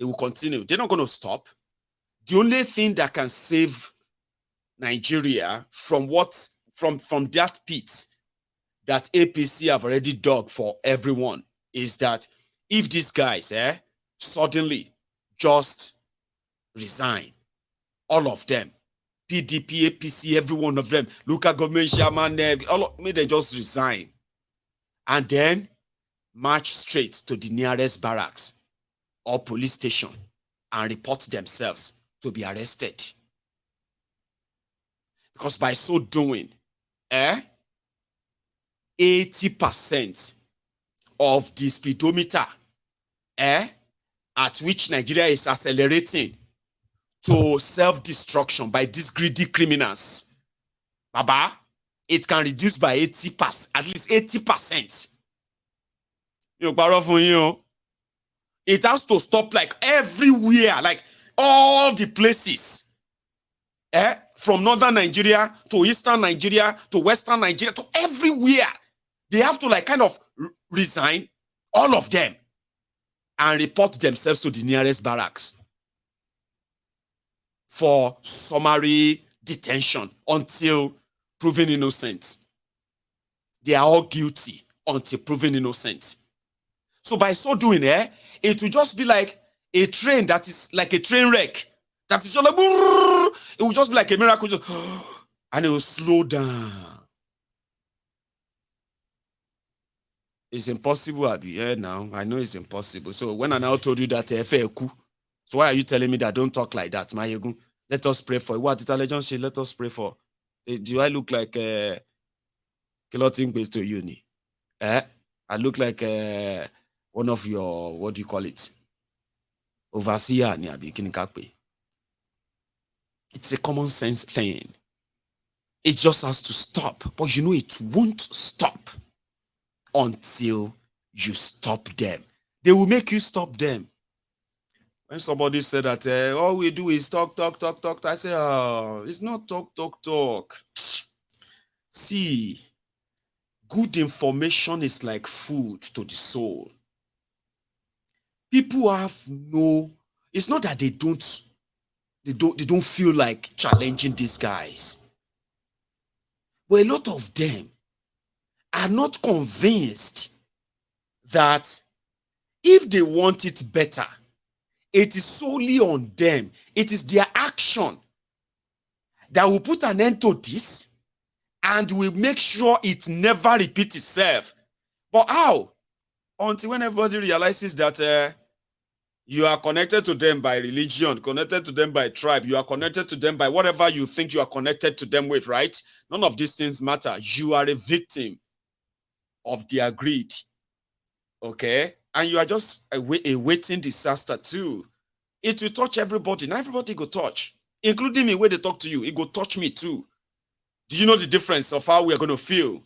They will continue. They're not going to stop. The only thing that can save Nigeria from that pit that APC have already dug for everyone is that if these guys suddenly just resign, all of them, PDP, APC, every one of them, local government chairman, they just resign and then march straight to the nearest barracks or police station and report themselves to be arrested. Because by so doing, 80% of the speedometer at which Nigeria is accelerating to self-destruction by these greedy criminals, Baba, it can reduce by 80%, at least 80%. It has to stop like everywhere, like all the places. From northern Nigeria to eastern Nigeria to western Nigeria to everywhere. They have to like kind of resign, all of them, and report themselves to the nearest barracks for summary detention until proven innocent. They are all guilty until proven innocent. So by so doing, it will just be like a train that is like a train wreck. That is just like, it will just be like a miracle, just, and it will slow down. It's impossible, Abi. Yeah, now I know it's impossible. So when I now told you that, so why are you telling me that don't talk like that, Mayegun? Let us pray for what intelligence? Let us pray for. Do I look like Kiloting based to uni? I look like one of your, what do you call it? Overseer, it's a common sense thing. It just has to stop. But it won't stop until you stop them. They will make you stop them. When somebody said that all we do is talk, I say, it's not talk. See, good information is like food to the soul. People have it's not that they don't feel like challenging these guys. But a lot of them are not convinced that if they want it better, it is solely on them. It is their action that will put an end to this and will make sure it never repeats itself. But how? Until when everybody realizes that you are connected to them by religion, connected to them by tribe, you are connected to them by whatever you think you are connected to them with, right? None of these things matter. You are a victim of their greed, okay? And you are just awaiting disaster too. It will touch everybody. Now everybody go touch, including me when they talk to you. It go touch me too. Do you know the difference of how we are going to feel?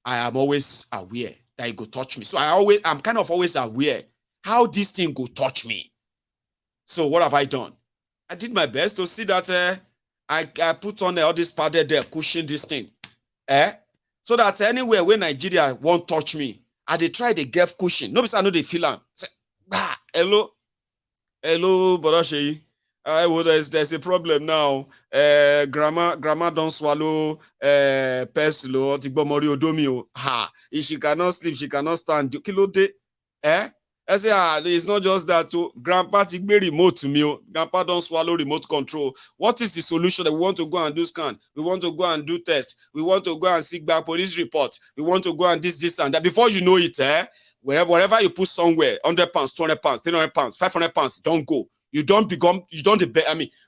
I am always aware that it go touch me. So I'm kind of always aware how this thing go touch me. So what have I done? I did my best to see that I put on all this padded there, cushion this thing. So that anywhere where Nigeria won't touch me, and they try to get cushion. Nobody I know they feel am. Say, hello, Barashi. There's a problem now. Grandma don't swallow peslo, tigbomori odomio. If she cannot sleep, she cannot stand. Kilo de, I say, it's not just that. Grandpa take remote to me. Grandpa don't swallow remote control. What is the solution? That we want to go and do scan. We want to go and do test. We want to go and seek back police report. We want to go and this and that. Before you know it, wherever you put somewhere, 100 pounds, 200 pounds, 300 pounds, 500 pounds, don't go. You don't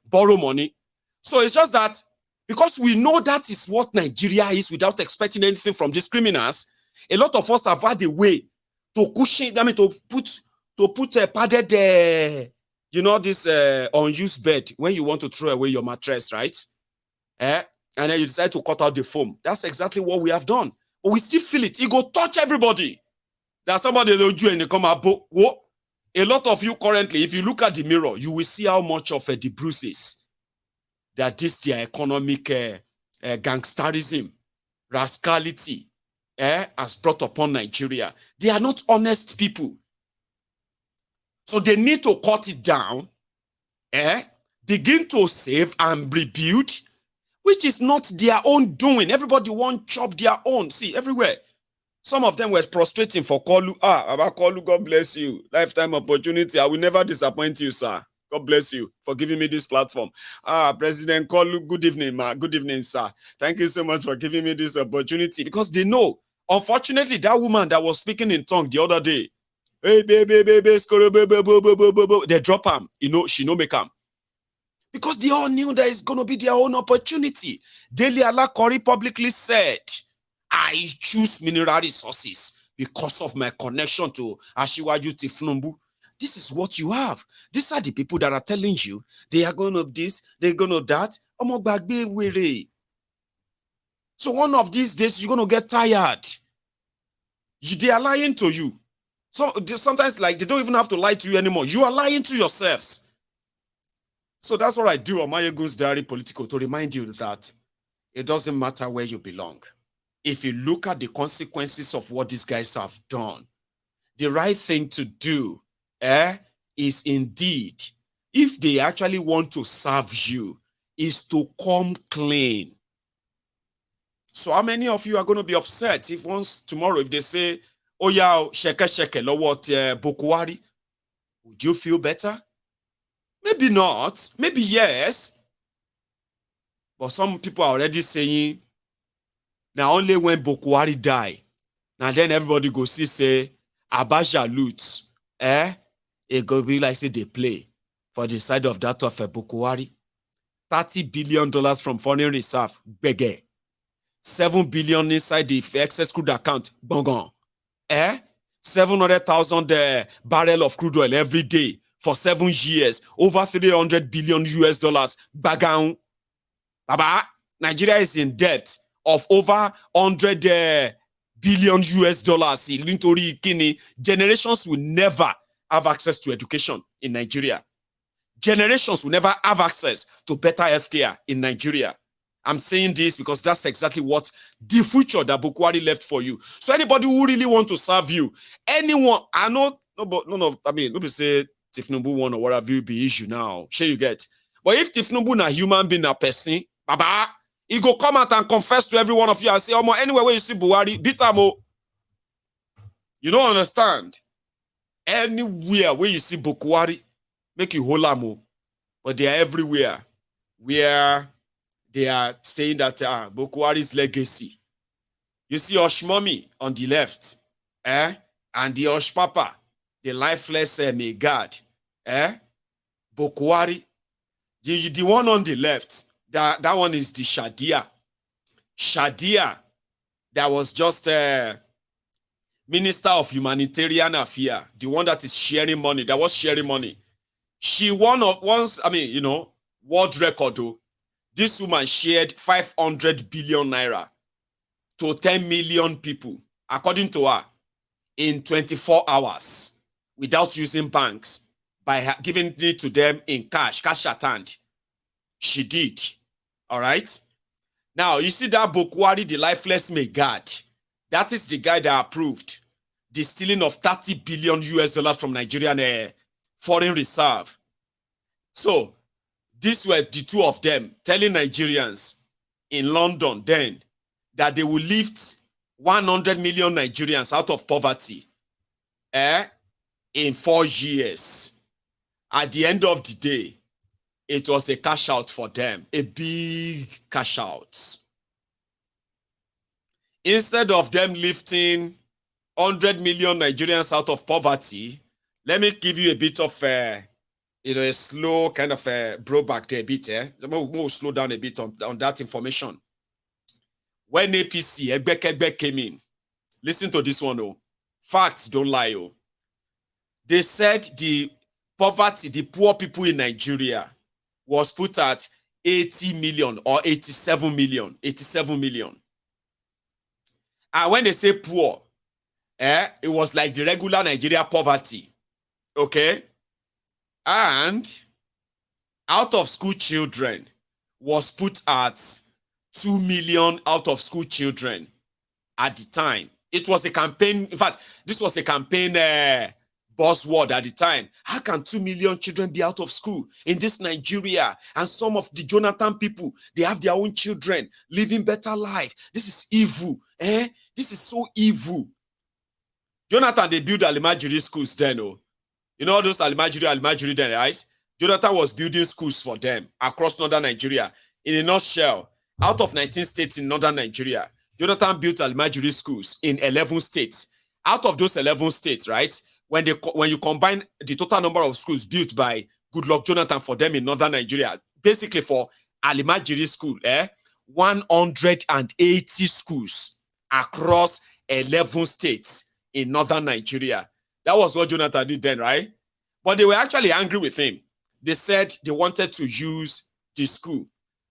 borrow money. So it's just that because we know that is what Nigeria is without expecting anything from these criminals, a lot of us have had a way to cushion, to put a padded, this unused bed when you want to throw away your mattress, right? And then you decide to cut out the foam. That's exactly what we have done. But we still feel it. It go touch everybody. There's somebody that do and they come up. A lot of you currently, if you look at the mirror, you will see how much of the bruises that this their economic gangsterism, rascality has brought upon Nigeria. They are not honest people. So they need to cut it down, begin to save and rebuild, which is not their own doing. Everybody want chop their own. See, everywhere. Some of them were prostrating for Kolu. About Kolu, God bless you. Lifetime opportunity. I will never disappoint you, sir. God bless you for giving me this platform. President Kolu, good evening, ma. Good evening, sir. Thank you so much for giving me this opportunity, because they know, unfortunately, that woman that was speaking in tongue the other day, hey, baby, they drop him. You know, she no make him. Because they all knew that it's going to be their own opportunity. Dele Alakori publicly said, I choose mineral resources because of my connection to Asiwaju Tinubu. This is what you have. These are the people that are telling you they are going to this, they're going to that. So one of these days, you're going to get tired. They are lying to you. So sometimes, like, they don't even have to lie to you anymore. You are lying to yourselves. So that's what I do on Mayegun's Diary Political, to remind you that it doesn't matter where you belong. If you look at the consequences of what these guys have done, the right thing to do is indeed, if they actually want to serve you, is to come clean. So how many of you are going to be upset if once tomorrow, if they say, oh yeah, sheke lo what Bokuwari, would you feel better? Maybe not, maybe yes. But some people are already saying, now only when Bokuwari die, now then everybody go see say Abacha loot, it go be like say they play for the side of that of Bokuwari. $30 billion from foreign reserve, bege. 7 billion inside the excess crude account, bongon. 700,000 barrel of crude oil every day for 7 years, over 300 billion US dollars, bagang. Baba, Nigeria is in debt of over 100 billion US dollars. Generations will never have access to education in Nigeria. Generations will never have access to better healthcare in Nigeria. I'm saying this because that's exactly what the future that Bokuwari left for you. So anybody who really want to serve you, anyone, I know, nobody say Tinubu one or whatever you be issue now. Sure you get. But if Tinubu na human being, a person, baba, he go come out and confess to every one of you and say, anywhere where you see Buhari, beat him. You don't understand. Anywhere where you see Bokuwari, make you hold him. But they are everywhere where they are saying that Bokuwari's legacy. You see Oshmomi on the left, and the Oshpapa, the lifeless may God, Bokuwari. The one on the left, that one is the Shadia. Shadia, that was just Minister of Humanitarian Affairs, the one that is sharing money, that was sharing money. She world record though. This woman shared 500 billion naira to 10 million people, according to her, in 24 hours without using banks, by giving it to them in cash at hand. She did. All right? Now, you see that Bokuwari, the lifeless may God, that is the guy that approved the stealing of 30 billion US dollars from Nigerian foreign reserve. So, these were the two of them telling Nigerians in London then that they will lift 100 million Nigerians out of poverty in 4 years. At the end of the day, it was a cash out for them, a big cash out. Instead of them lifting 100 million Nigerians out of poverty, let me give you a bit of a slow kind of throwback there a bit. We'll slow down a bit on that information. When APC, Egbekegbe came in, listen to this one, though. Facts don't lie, oh. They said the poverty, the poor people in Nigeria was put at 80 million or 87 million. 87 million. And when they say poor, it was like the regular Nigeria poverty. Okay? And out of school children was put at 2 million out of school children at the time. It was a campaign. In fact, this was a campaign buzzword at the time. How can 2 million children be out of school in this Nigeria? And some of the Jonathan people, they have their own children living better life. This is evil. This is so evil. Jonathan, they built Alimajiri schools then. Oh. You know those Alimajiri then, right? Jonathan was building schools for them across northern Nigeria. In a nutshell, out of 19 states in northern Nigeria, Jonathan built Alimajiri schools in 11 states. Out of those 11 states, right, when you combine the total number of schools built by Goodluck Jonathan for them in northern Nigeria, basically for Alimajiri school, 180 schools across 11 states in northern Nigeria. That was what Jonathan did then, right? But they were actually angry with him. They said they wanted to use the school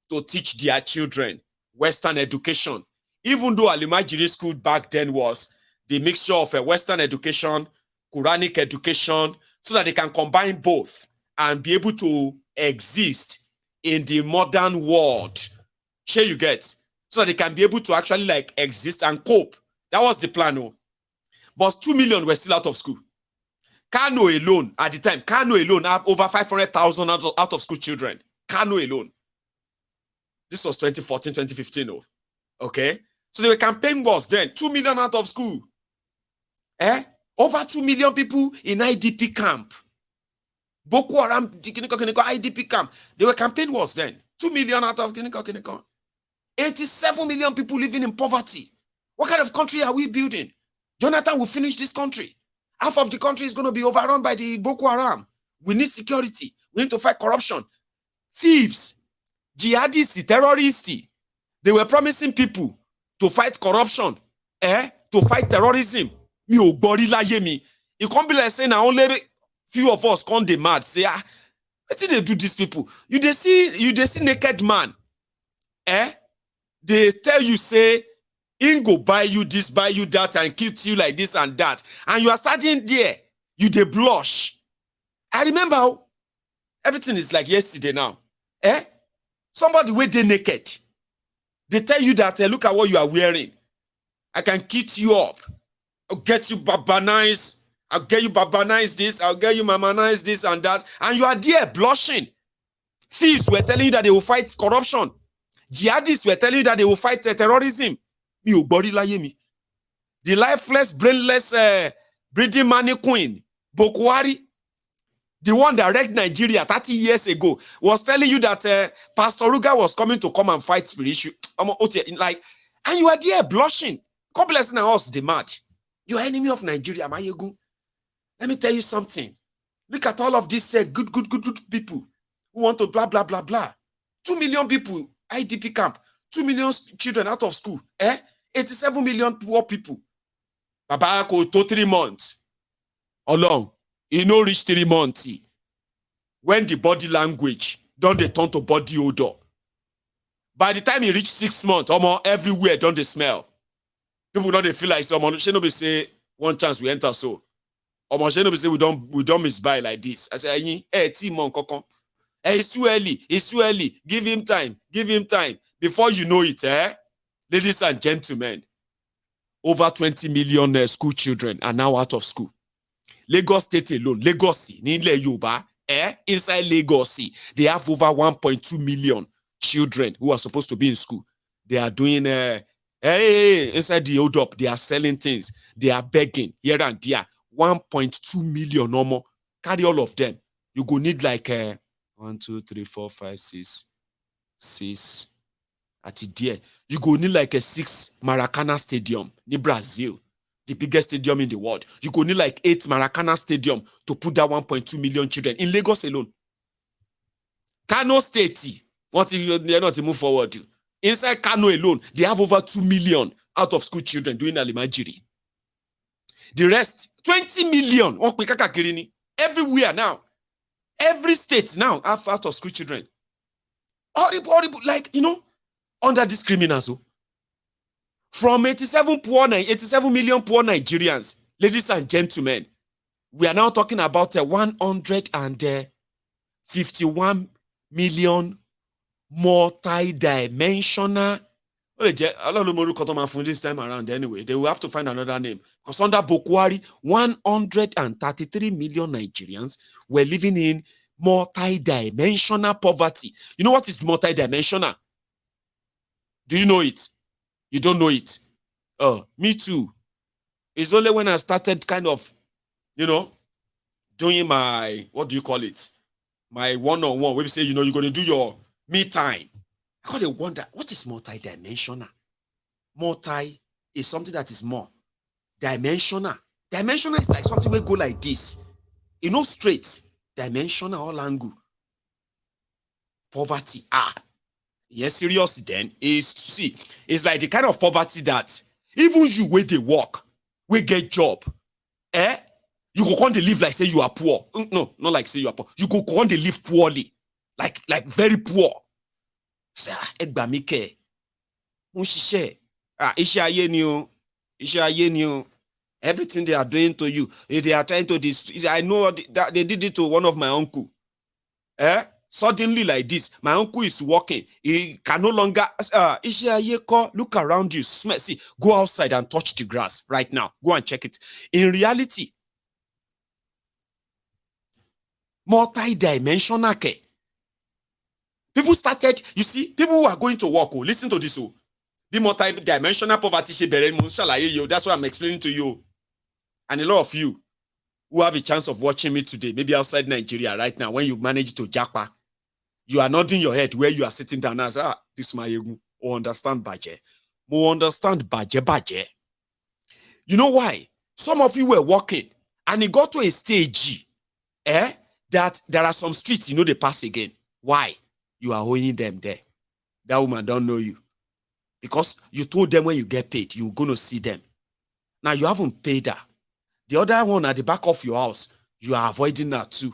to teach their children Western education. Even though Alimajiri school back then was the mixture of a Western education, Quranic education, so that they can combine both and be able to exist in the modern world. Sure you get? So that they can be able to actually like exist and cope. That was the plan. Oh. But 2 million were still out of school. Kano alone, at the time, Kano alone have over 500,000 out of school children. Kano alone. This was 2014, 2015. Oh. Okay? So the campaign was then 2 million out of school. Over 2 million people in IDP camp. Boko Haram, IDP camp. The campaign was then 2 million out of Kiniko. 87 million people living in poverty. What kind of country are we building? Jonathan will finish this country. Half of the country is going to be overrun by the Boko Haram. We need security. We need to fight corruption. Thieves, jihadists, terrorists. They were promising people to fight corruption, to fight terrorism. Me o gbori laye mi. It can't be like saying now only few of us can't mad. Say, what did they do these people? You they see naked man. They tell you, say, in go buy you this, buy you that, and kill you like this and that. And you are standing there, you they blush. I remember how everything is like yesterday now. Somebody wait they naked. They tell you that, look at what you are wearing. I can kit you up. I'll get you babanize. I'll get you babanize this. I'll get you mamanize this and that. And you are there blushing. Thieves were telling you that they will fight corruption. Jihadists were telling you that they will fight terrorism. The lifeless, brainless, breeding money queen, Bokwari, the one that wrecked Nigeria 30 years ago, was telling you that Pastor Ruga was coming to come and fight spiritual. Like, and you are there blushing. Complex now us demand. You're enemy of Nigeria, Mayegu. Let me tell you something. Look at all of these good people who want to blah, blah, blah, blah. 2 million people, IDP camp. 2 million children out of school. 87 million poor people. Baba go to 3 months. How long? He no reach 3 months. When the body language don't they turn to body odor. By the time he reach 6 months, almost everywhere don't they smell. People don't they feel like someone should be say one chance we enter so. Almost should be say we don't misbuy like this. I say, it's too early. It's too early. Give him time. Give him time. Before you know it, ladies and gentlemen, over 20 million school children are now out of school. Lagos State alone, Lagos, inside Lagos, they have over 1.2 million children who are supposed to be in school. They are doing, inside the hold up, they are selling things. They are begging here and there. 1.2 million or more. Carry all of them. You go need like 1, 2, 3, 4, 5, 6. At there, you go need like a 6 Maracana Stadium in Brazil, the biggest stadium in the world. You go need like 8 Maracana Stadium to put that 1.2 million children in Lagos alone. Kano State, what if they're not to move forward? Inside Kano alone, they have over 2 million out of school children doing Alimajiri. The rest, 20 million, everywhere now. Every state now have out of school children. Horrible, like, under these criminals. From 87 million poor Nigerians, ladies and gentlemen, we are now talking about 151 million multi-dimensional. This time around anyway, they will have to find another name. Because under Bokwari, 133 million Nigerians were living in multi-dimensional poverty. You know what is multi-dimensional? Do you know it? You don't know it? Oh, me too. It's only when I started kind of, doing my, what do you call it? My one-on-one, where we say, you're going to do your me time. I got to wonder, what is multi-dimensional? Multi is something that is more. Dimensional. Dimensional is like something will go like this. Straight. Dimensional all angle. Poverty. Yes, serious then. It's like the kind of poverty that even you where they work, we get job. You go on to live like say you are poor. No, not like say you are poor. You go on to live poorly. Like very poor. Say, Egbamike. Everything they are doing to you, they are trying to destroy. I know that they did it to one of my uncle. Suddenly like this, my uncle is walking. He can no longer. Look around you. See, go outside and touch the grass right now. Go and check it. In reality, multi-dimensional care. People started, you see, people who are going to work, listen to this. The multi-dimensional poverty, that's what I'm explaining to you. And a lot of you who have a chance of watching me today, maybe outside Nigeria right now, when you manage to japa, you are nodding your head where you are sitting down and say, this my or understand baje. Mo understand baje. You know why? Some of you were walking and it got to a stage that there are some streets they pass again. Why? You are owing them there. That woman don't know you. Because you told them when you get paid, you're going to see them. Now you haven't paid her. The other one at the back of your house, you are avoiding her too.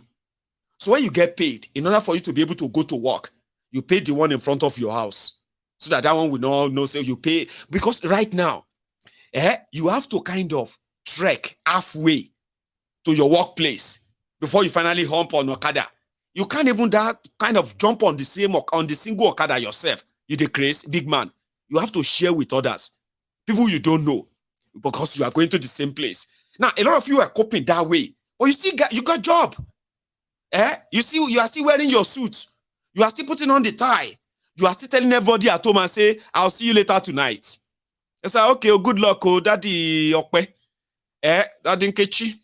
So when you get paid, in order for you to be able to go to work, you pay the one in front of your house. So that one will not know, say you pay. Because right now, you have to kind of trek halfway to your workplace before you finally hump on Okada. You can't even kind of jump on the single Okada yourself. You decrease, big man. You have to share with others, people you don't know, because you are going to the same place. Now, a lot of you are coping that way, but you got job. You are still wearing your suit. You are still putting on the tie. You are still telling everybody at home and say, I'll see you later tonight. It's like, okay, good luck, Daddy Okpe. Daddy Nkechi.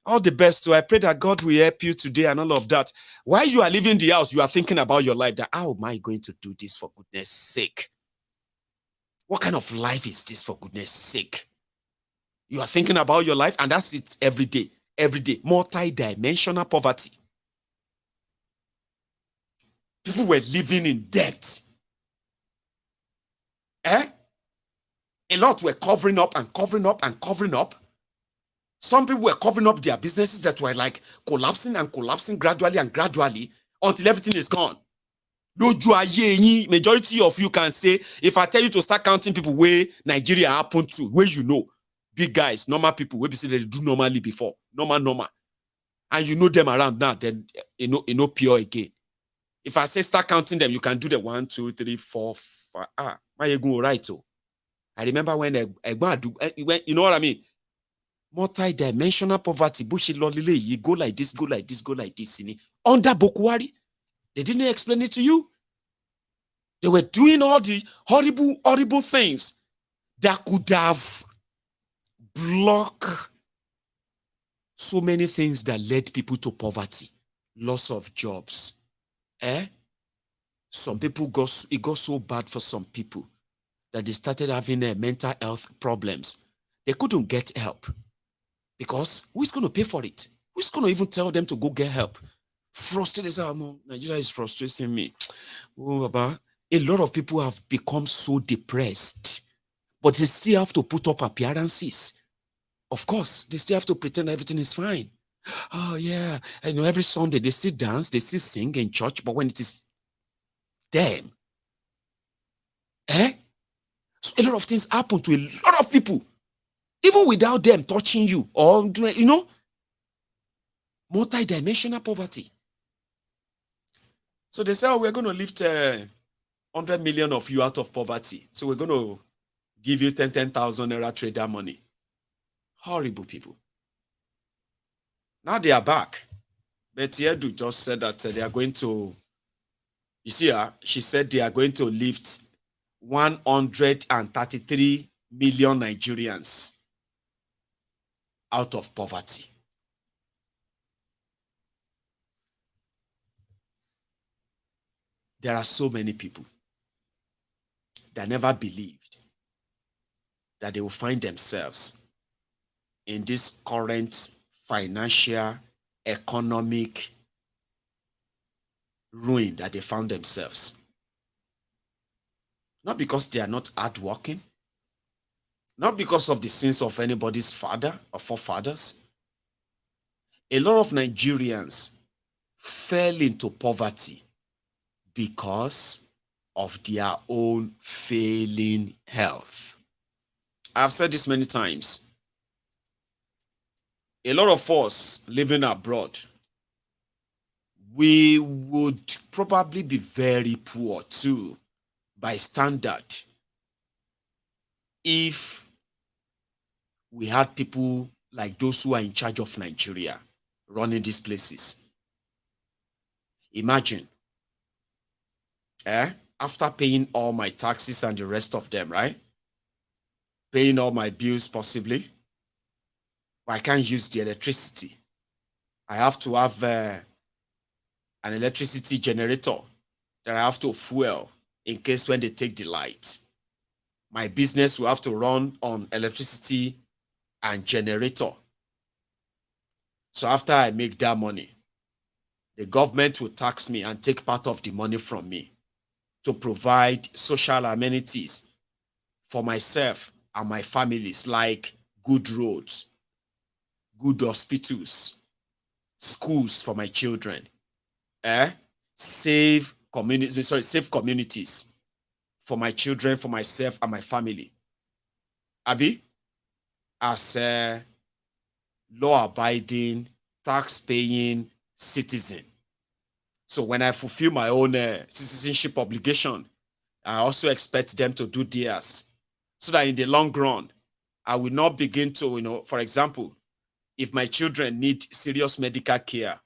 All the best. So I pray that God will help you today and all of that. While you are leaving the house, you are thinking about your life, that how am I going to do this for goodness sake? What kind of life is this for goodness sake? You are thinking about your life, and that's it every day. Every day. Multi-dimensional poverty. People were living in debt. A lot were covering up and covering up and covering up. Some people were covering up their businesses that were like collapsing and collapsing gradually and gradually until everything is gone. Majority of you can say, if I tell you to start counting people where Nigeria happened to, where big guys, normal people, where they do normally before, normal, and you know them around now, then pure again. If I say start counting them, you can do the 1, 2, 3, 4, 5. My go right. I remember when you know what I mean? Multi-dimensional poverty, bullshit, you go like this, go like this, go like this. Under Bokwari, they didn't explain it to you. They were doing all the horrible things that could have blocked so many things that led people to poverty, loss of jobs. Some people it got so bad for some people that they started having mental health problems. They couldn't get help because who's going to pay for it? Who's going to even tell them to go get help? Frustrated. Nigeria is frustrating me. Oh, Baba. A lot of people have become so depressed, but they still have to put up appearances. Of course, they still have to pretend everything is fine. Oh, yeah. Every Sunday they still dance, they still sing in church, but when it is them, so a lot of things happen to a lot of people, even without them touching you or doing, multi-dimensional poverty. So they say, we're going to lift 100 million of you out of poverty. So we're going to give you 10,000 naira trader money. Horrible people. Now they are back. Betty Edu just said that they are going to, you see her, she said they are going to lift 133 million Nigerians out of poverty. There are so many people that never believed that they will find themselves in this current financial, economic ruin that they found themselves. Not because they are not hardworking, not because of the sins of anybody's father or forefathers. A lot of Nigerians fell into poverty because of their own failing health. I've said this many times. A lot of us living abroad, we would probably be very poor too by standard if we had people like those who are in charge of Nigeria running these places. Imagine, after paying all my taxes and the rest of them, right? Paying all my bills possibly, but I can't use the electricity. I have to have an electricity generator that I have to fuel in case when they take the light. My business will have to run on electricity and generator. So after I make that money, the government will tax me and take part of the money from me to provide social amenities for myself and my families, like good roads, good hospitals, schools for my children, safe communities for my children, for myself and my family. Abi, as a law-abiding, tax-paying citizen. So when I fulfill my own citizenship obligation, I also expect them to do theirs, so that in the long run, I will not begin to, for example, if my children need serious medical care,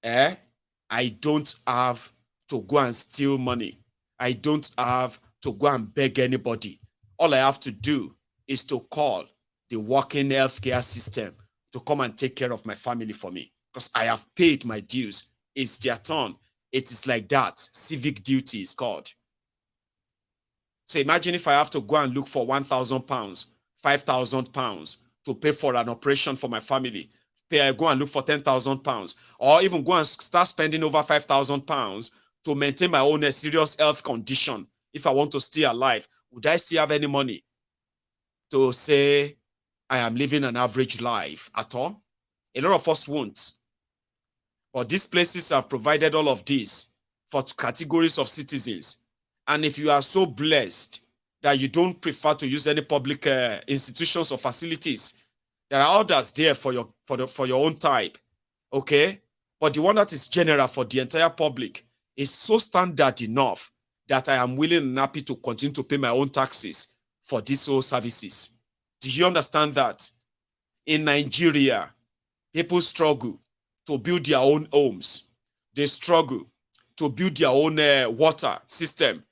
I don't have to go and steal money. I don't have to go and beg anybody. All I have to do is to call the working healthcare system to come and take care of my family for me, because I have paid my dues. It's their turn. It is like that. Civic duty is called. So imagine if I have to go and look for 1,000 pounds, 5,000 pounds to pay for an operation for my family. Go and look for 10,000 pounds, or even go and start spending over 5,000 pounds to maintain my own serious health condition. If I want to stay alive, would I still have any money to say I am living an average life at all? A lot of us won't. But these places have provided all of this for categories of citizens. And if you are so blessed that you don't prefer to use any public institutions or facilities, there are others there for your own type, okay? But the one that is general for the entire public is so standard enough that I am willing and happy to continue to pay my own taxes for these whole services. Do you understand that? In Nigeria, people struggle to build their own homes. They struggle to build their own water system.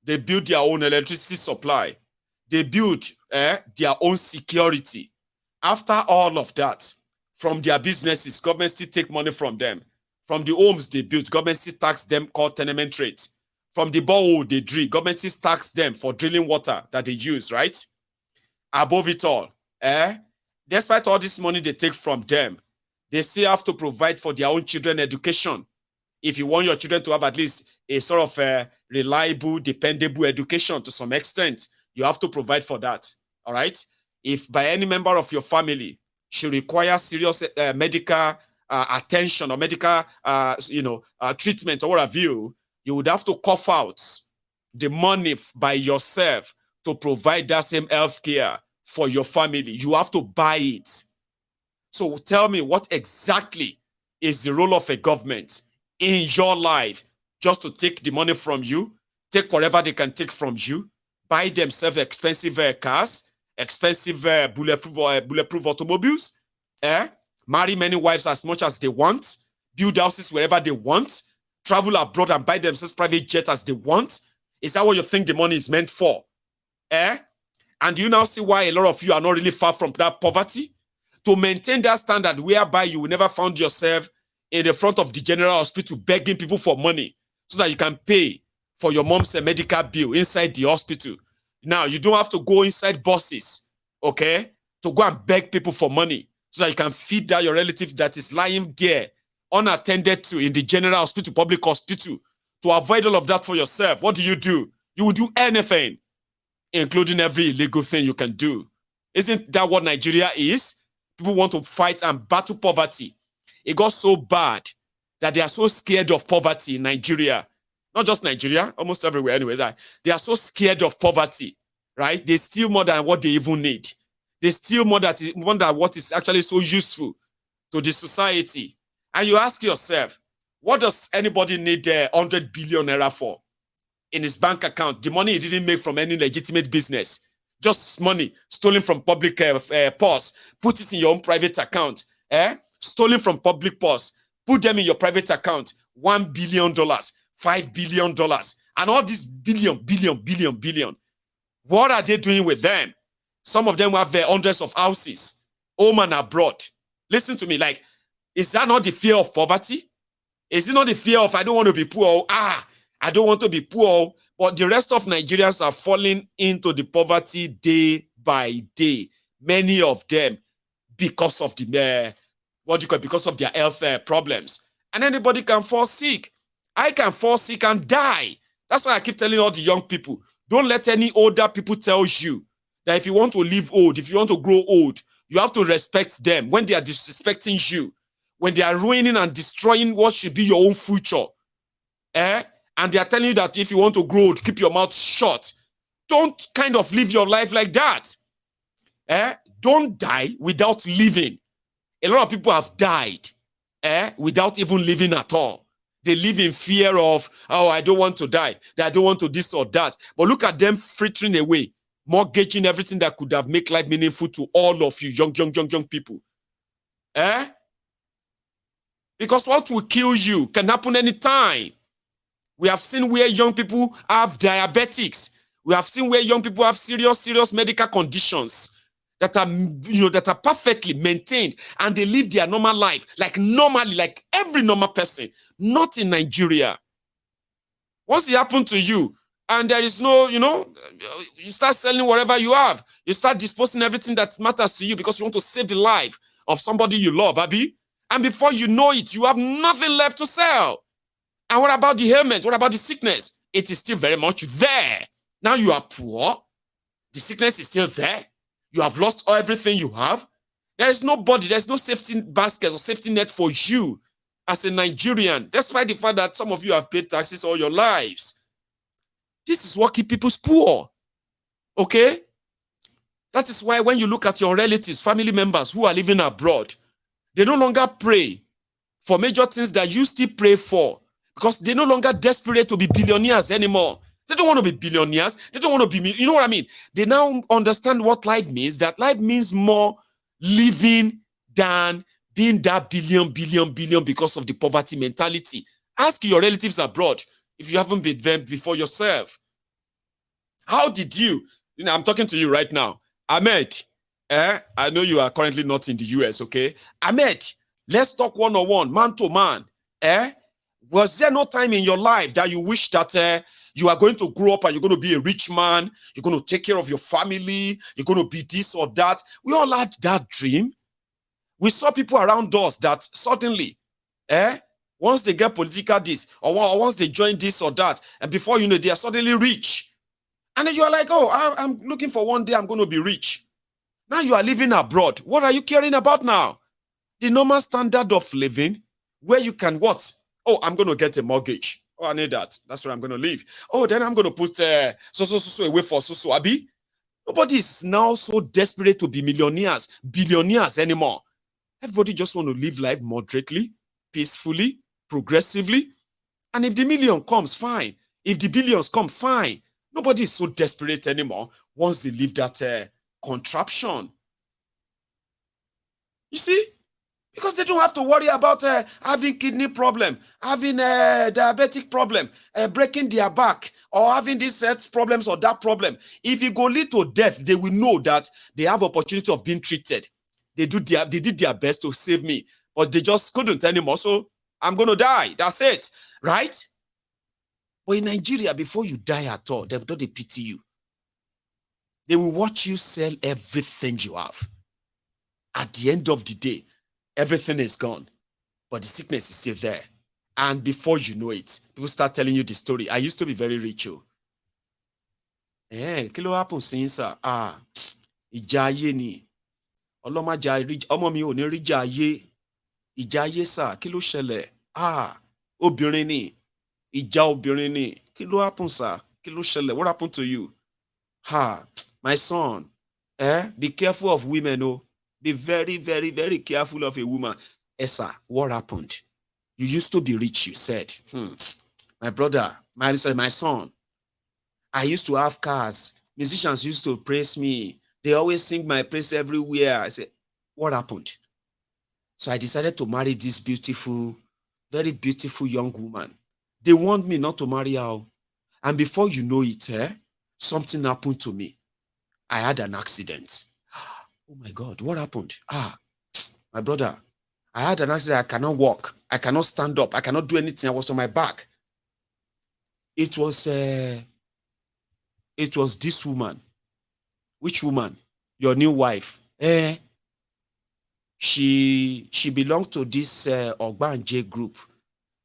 They build their own electricity supply. They build their own security. After all of that, from their businesses, government still take money from them. From the homes they built, government still tax them, called tenement rate. From the borehole they drill, government still tax them for drilling water that they use, right? Above it all, despite all this money they take from them, they still have to provide for their own children education. If you want your children to have at least a sort of reliable, dependable education to some extent, you have to provide for that, all right? If by any member of your family should require serious medical attention or medical, treatment or what have you, you would have to cough out the money by yourself to provide that same health care for your family. You have to buy it. So tell me, what exactly is the role of a government in your life? Just to take the money from you take whatever they can take from you, buy themselves expensive cars, expensive bulletproof automobiles, marry many wives as much as they want, build houses wherever they want, travel abroad and buy themselves private jets as they want. Is that what you think the money is meant for? And you now see why a lot of you are not really far from that poverty? To maintain that standard whereby you will never find yourself in the front of the general hospital begging people for money so that you can pay for your mom's medical bill inside the hospital. Now, you don't have to go inside buses, okay, to go and beg people for money so that you can feed that your relative that is lying there unattended to in the general hospital, public hospital. To avoid all of that for yourself, what do? You will do anything, including every illegal thing you can do. Isn't that what Nigeria is? People want to fight and battle poverty. It got so bad that they are so scared of poverty in Nigeria. Not just Nigeria, almost everywhere anyway. They are so scared of poverty, right? They steal more than what they even need. They steal more than what is actually so useful to the society. And you ask yourself, what does anybody need 100 billion naira for in his bank account? The money he didn't make from any legitimate business. Just money stolen from public purse. Put it in your own private account. Stolen from public purse. Put them in your private account. $1 billion, $5 billion, and all these billion. What are they doing with them? Some of them have hundreds of houses, home and abroad. Listen to me, like, is that not the fear of poverty? Is it not the fear of, I don't want to be poor? I don't want to be poor. But the rest of Nigerians are falling into the poverty day by day. Many of them because of the because of their health problems. And anybody can fall sick. I can fall sick and die. That's why I keep telling all the young people, don't let any older people tell you that if you want to live old, if you want to grow old, you have to respect them when they are disrespecting you, when they are ruining and destroying what should be your own future. And they are telling you that if you want to grow old, keep your mouth shut. Don't kind of live your life like that. Don't die without living. A lot of people have died without even living at all. They live in fear of, oh, I don't want to die. I don't want to this or that. But look at them frittering away, mortgaging everything that could have made life meaningful to all of you, young people. Because what will kill you can happen anytime. We have seen where young people have diabetics. We have seen where young people have serious medical conditions that are perfectly maintained, and they live their normal life like normally, like every normal person. Not in Nigeria. Once it happened to you, and there is no, you start selling whatever you have. You start disposing everything that matters to you because you want to save the life of somebody you love, Abi. And before you know it, you have nothing left to sell. And what about the ailment? What about the sickness? It is still very much there. Now you are poor. The sickness is still there. You have lost everything you have. There is nobody, there's no safety basket or safety net for you as a Nigerian, despite the fact that some of you have paid taxes all your lives. This is what keeps people poor. Okay? That is why when you look at your relatives, family members who are living abroad, they no longer pray for major things that you still pray for, because they're no longer desperate to be billionaires anymore. They don't want to be billionaires. They don't want to be, you know what I mean? They now understand what life means, that life means more living than being that billion because of the poverty mentality. Ask your relatives abroad if you haven't been there before yourself. How did you, I'm talking to you right now. Ahmed, I know you are currently not in the US, okay? Ahmed, let's talk one-on-one, man to man. Was there no time in your life that you wish that you are going to grow up and you're going to be a rich man, you're going to take care of your family, you're going to be this or that? We all had that dream. We saw people around us that suddenly, once they get political this, or once they join this or that, and before you know, they are suddenly rich. And then you are like, oh, I'm looking for one day I'm going to be rich. Now you are living abroad. What are you caring about now? The normal standard of living, where you can what? Oh, I'm going to get a mortgage. Oh, I need that. That's where I'm going to live. Oh, then I'm going to put so away for so Abi. Nobody is now so desperate to be millionaires, billionaires anymore. Everybody just want to live life moderately, peacefully, progressively. And if the million comes, fine. If the billions come, fine. Nobody is so desperate anymore once they leave that contraption. You see? Because they don't have to worry about having kidney problem, having a diabetic problem, breaking their back, or having these health problems or that problem. If it go lead to death, they will know that they have opportunity of being treated. They did their best to save me, but they just couldn't anymore. So I'm going to die. That's it. Right? But in Nigeria, before you die at all, they don't pity you. They will watch you sell everything you have. At the end of the day, everything is gone, but the sickness is still there. And before you know it, people start telling you the story. I used to be very rich. Kí ló happen sí yín sir? Ìjà ayé ni. Ọmọ mi ò ní rí ìjà ayé. Ìjà ayé sir, kí ló ṣẹlẹ̀? Obìnrin ni. Ìjà obìnrin ni. Kí ló happen sir? Kí ló ṣẹlẹ̀? What happened to you? My son, be careful of women, oh. Be very, very, very careful of a woman. Sir, what happened? You used to be rich, you said. My brother, my son, I used to have cars. Musicians used to praise me. They always sing my praise everywhere. I said, what happened? So I decided to marry this beautiful, very beautiful young woman. They want me not to marry her. And before you know it, something happened to me. I had an accident. Oh my God, what happened? My brother, I had an accident. I cannot walk. I cannot stand up. I cannot do anything. I was on my back. It was this woman. Which woman? Your new wife. She belonged to this Ogbanje group.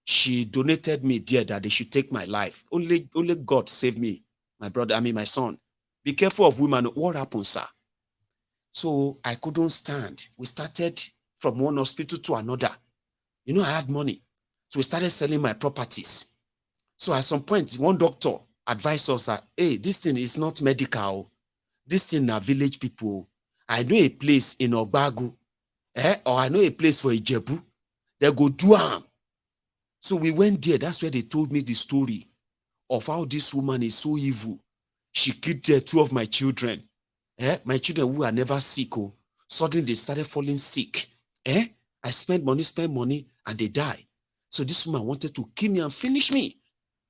She donated me there that they should take my life. Only God saved me, my brother. My son. Be careful of women. What happened, sir? So I couldn't stand. We started from one hospital to another. I had money. So we started selling my properties. So at some point, one doctor advised us that, hey, this thing is not medical. This thing are village people. I know a place in Ogbagu, or I know a place for Ijebu. They go do am. So we went there. That's where they told me the story of how this woman is so evil. She killed 2 of my children. My children who are never sick, suddenly they started falling sick. I spend money, and they die. So this woman wanted to kill me and finish me.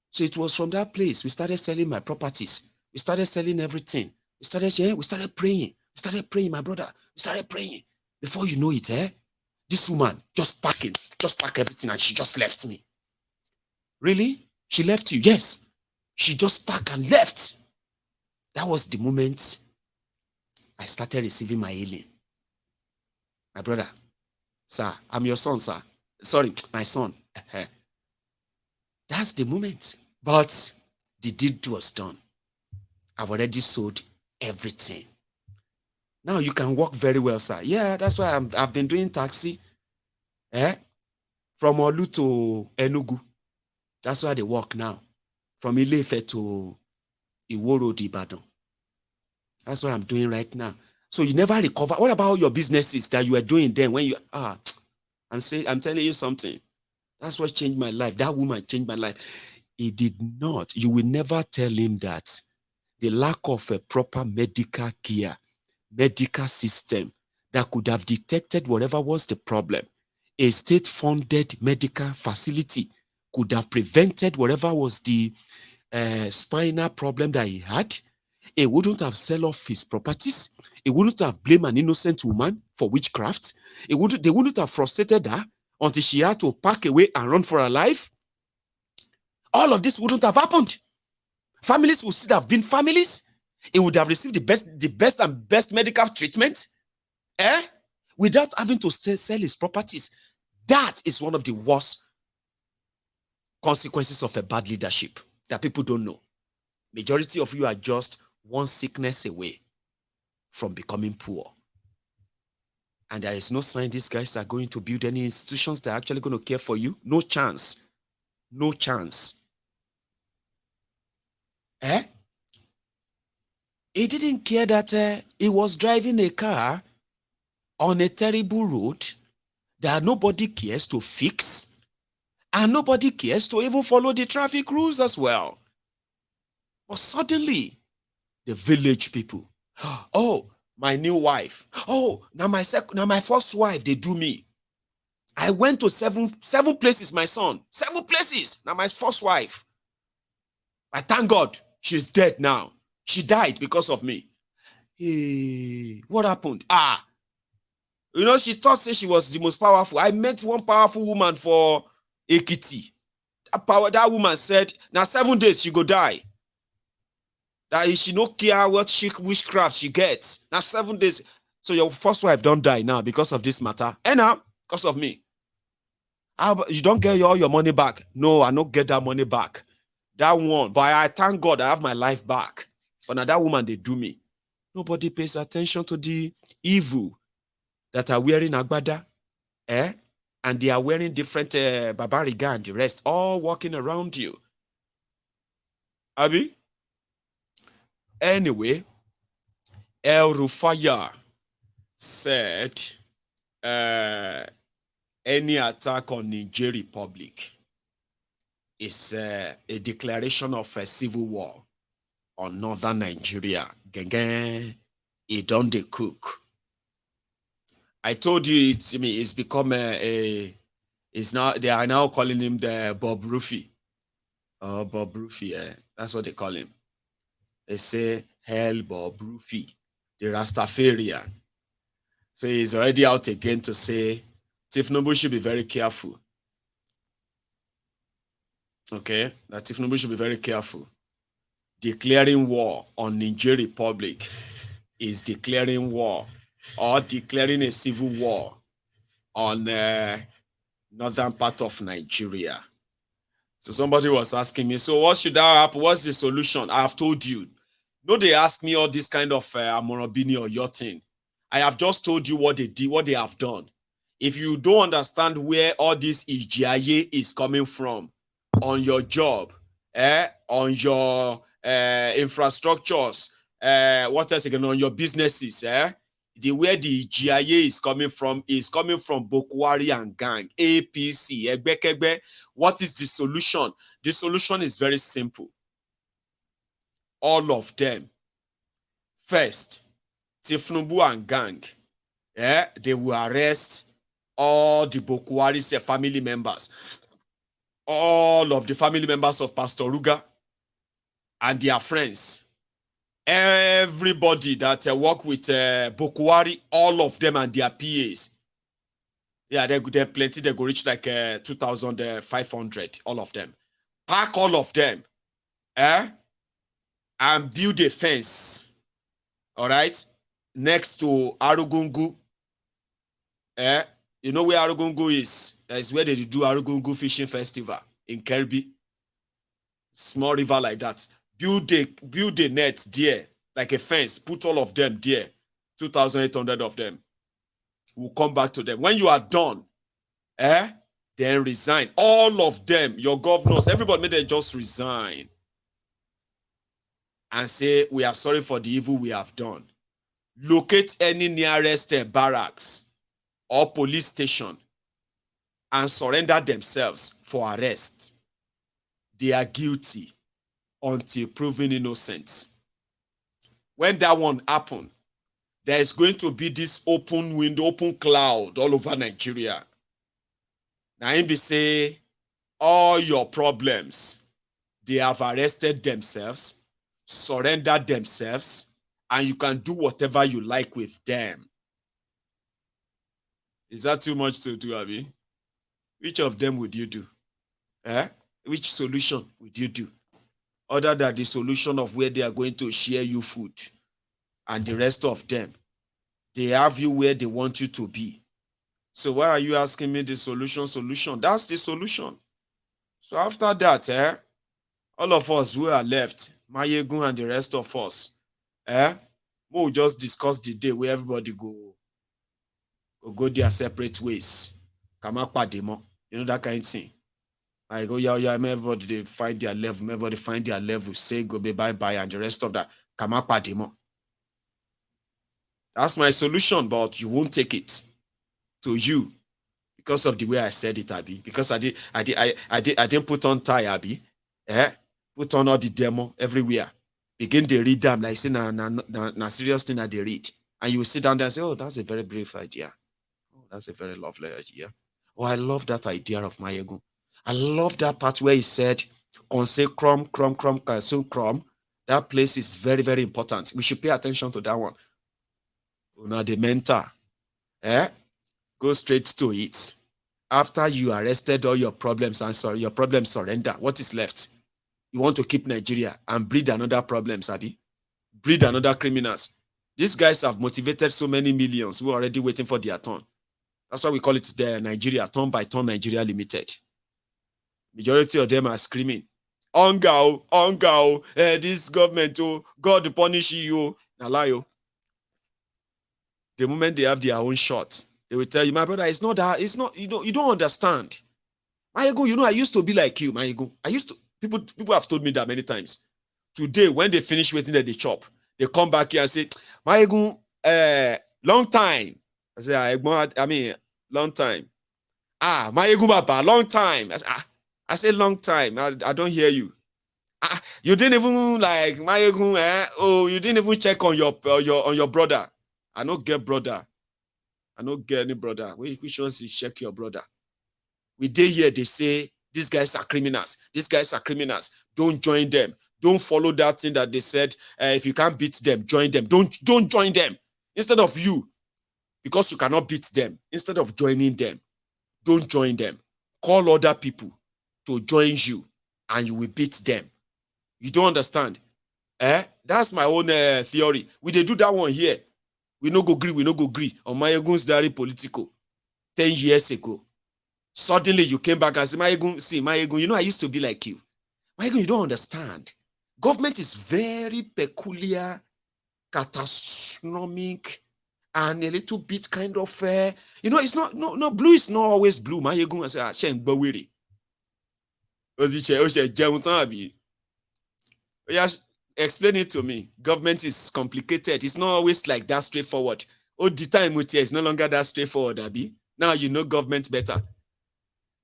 So it was from that place we started selling my properties. We started selling everything. We started praying. We started praying, my brother. We started praying. Before you know it, this woman just pack everything, and she just left me. Really? She left you? Yes. She just packed and left. That was the moment I started receiving my healing. My brother, sir, I'm your son, sir. Sorry, my son. That's the moment. But the deed was done. I've already sold everything. Now you can walk very well, sir. Yeah, that's why I've been doing taxi. From Olu to Enugu. That's why they walk now. From Ile-Ife to Iwo Road, Ibadan. That's what I'm doing right now. So you never recover. What about your businesses that you were doing then when you I'm telling you something. That's what changed my life. That woman changed my life. It did not. You will never tell him that the lack of a proper medical care, medical system that could have detected whatever was the problem, a state-funded medical facility could have prevented whatever was the spinal problem that he had. He wouldn't have sell off his properties. He wouldn't have blamed an innocent woman for witchcraft. They wouldn't have frustrated her until she had to pack away and run for her life. All of this wouldn't have happened. Families would still have been families. He would have received the best medical treatment, without having to sell his properties. That is one of the worst consequences of a bad leadership that people don't know. Majority of you are just one sickness away from becoming poor. And there is no sign these guys are going to build any institutions that are actually going to care for you. No chance. No chance. He didn't care that he was driving a car on a terrible road that nobody cares to fix, and nobody cares to even follow the traffic rules as well. But suddenly, the village people, oh, my new wife. Oh, now my first wife, they do me. I went to seven places, my son. 7 places. Now my first wife. I thank God she's dead now. She died because of me. Hey, what happened? She thought say she was the most powerful. I met one powerful woman for Ekiti. That woman said, now 7 days she go die. That she no care what witchcraft she gets. Now 7 days. So your first wife don't die now because of this matter. And now, because of me. You don't get all your money back. No, I don't get that money back. That one. But I thank God I have my life back. But now that woman, they do me. Nobody pays attention to the evil that are wearing agbada. And they are wearing different babariga and the rest, all walking around you. Abi? Anyway, El Rufaya said any attack on Niger Republic is a declaration of a civil war on northern Nigeria. Genge, it don't they cook. I told you it's become it's now they are now calling him the Bob Rufy. Oh, Bob Rufy, that's what they call him. They say hell Bob Rufy, the Rastafarian. So he's already out again to say Tinubu should be very careful. Okay, that Tinubu should be very careful. Declaring war on Niger Republic is declaring war or declaring a civil war on northern part of Nigeria. So somebody was asking me, so what should that happen? What's the solution? I have told you. No, they ask me all this kind of Amorobini or your thing. I have just told you what they did, what they have done. If you don't understand where all this Ijiaye is coming from on your job, on your infrastructures, what else again, on your businesses, where the GIA is coming from Bokwari and gang, APC, Egbekegbe. What is the solution? The solution is very simple. All of them. First, Tinubu and gang, they will arrest all the Bokwari's family members, all of the family members of Pastor Ruga and their friends. Everybody that work with Bokwari, all of them and their PAs. Yeah, they're plenty. They go reach like 2,500, all of them. Pack all of them, and build a fence. All right, next to Arugungu. You know where Arugungu is? It's where they do Arugungu Fishing Festival in Kirby. Small river like that. Build a net there, like a fence. Put all of them there. 2,800 of them. We'll come back to them. When you are done, then resign. All of them, your governors, everybody, may they just resign and say, we are sorry for the evil we have done. Locate any nearest barracks or police station and surrender themselves for arrest. They are guilty until proven innocent. When that one happens, there is going to be this open window, open cloud all over Nigeria. Now, him be say, all your problems, they have arrested themselves, surrendered themselves, and you can do whatever you like with them. Is that too much to do, Abi? Which of them would you do? Which solution would you do? Other than the solution of where they are going to share you food and the rest of them. They have you where they want you to be. So why are you asking me the solution? That's the solution. So after that, all of us who are left, Mayegun and the rest of us, we'll just discuss the day where everybody go their separate ways. Kamakpademo, that kind of thing. I go, yeah, everybody they find their level, everybody find their level, say go bye-bye, and the rest of that. Kamakpademo. That's my solution, but you won't take it to you because of the way I said it, Abi. Because I didn't put on tie, Abi. Put on all the demo everywhere. begin to read them like say na serious thing that they read. And you will sit down there and say, oh, that's a very brave idea. Oh, that's a very lovely idea. Oh, I love that idea of Mayegun. I love that part where he said, consecrum, consecrum. That place is very, very important. We should pay attention to that one. Now the mentor, go straight to it. After you arrested all your problems and your problems surrender, what is left? You want to keep Nigeria and breed another problem, Sabi? Breed another criminals. These guys have motivated so many millions who are already waiting for their turn. That's why we call it the Nigeria, turn by turn Nigeria Limited. Majority of them are screaming, hunger, this government, God punish you. Nalayo. The moment they have their own shot, they will tell you, my brother, it's not that, it's not, you don't understand. Mayegun, I used to be like you, Mayegun. People have told me that many times. Today, when they finish waiting at the shop, they come back here and say, Mayegun, long time. I say, long time. Mayegun Baba, long time. I say long time. I don't hear you. You didn't even like Mayegun, you didn't even check on your brother. I don't get brother. I don't get any brother. Which ones is check your brother? We did here, they say, these guys are criminals. These guys are criminals. Don't join them. Don't follow that thing that they said. If you can't beat them, join them. Don't join them. Instead of you, because you cannot beat them, instead of joining them, don't join them. Call other people to join you, and you will beat them. You don't understand? That's my own theory. We did do that one here. We no go agree on Mayegun's diary political 10 years ago. Suddenly you came back and said, Mayegun, I used to be like you. Mayegun, you don't understand. Government is very peculiar, catastrophic, and a little bit kind of it's not blue is not always blue. Mayegun said, explain it to me. Government is complicated. It's not always like that straightforward. The time with you is no longer that straightforward, Abi. Now you know government better.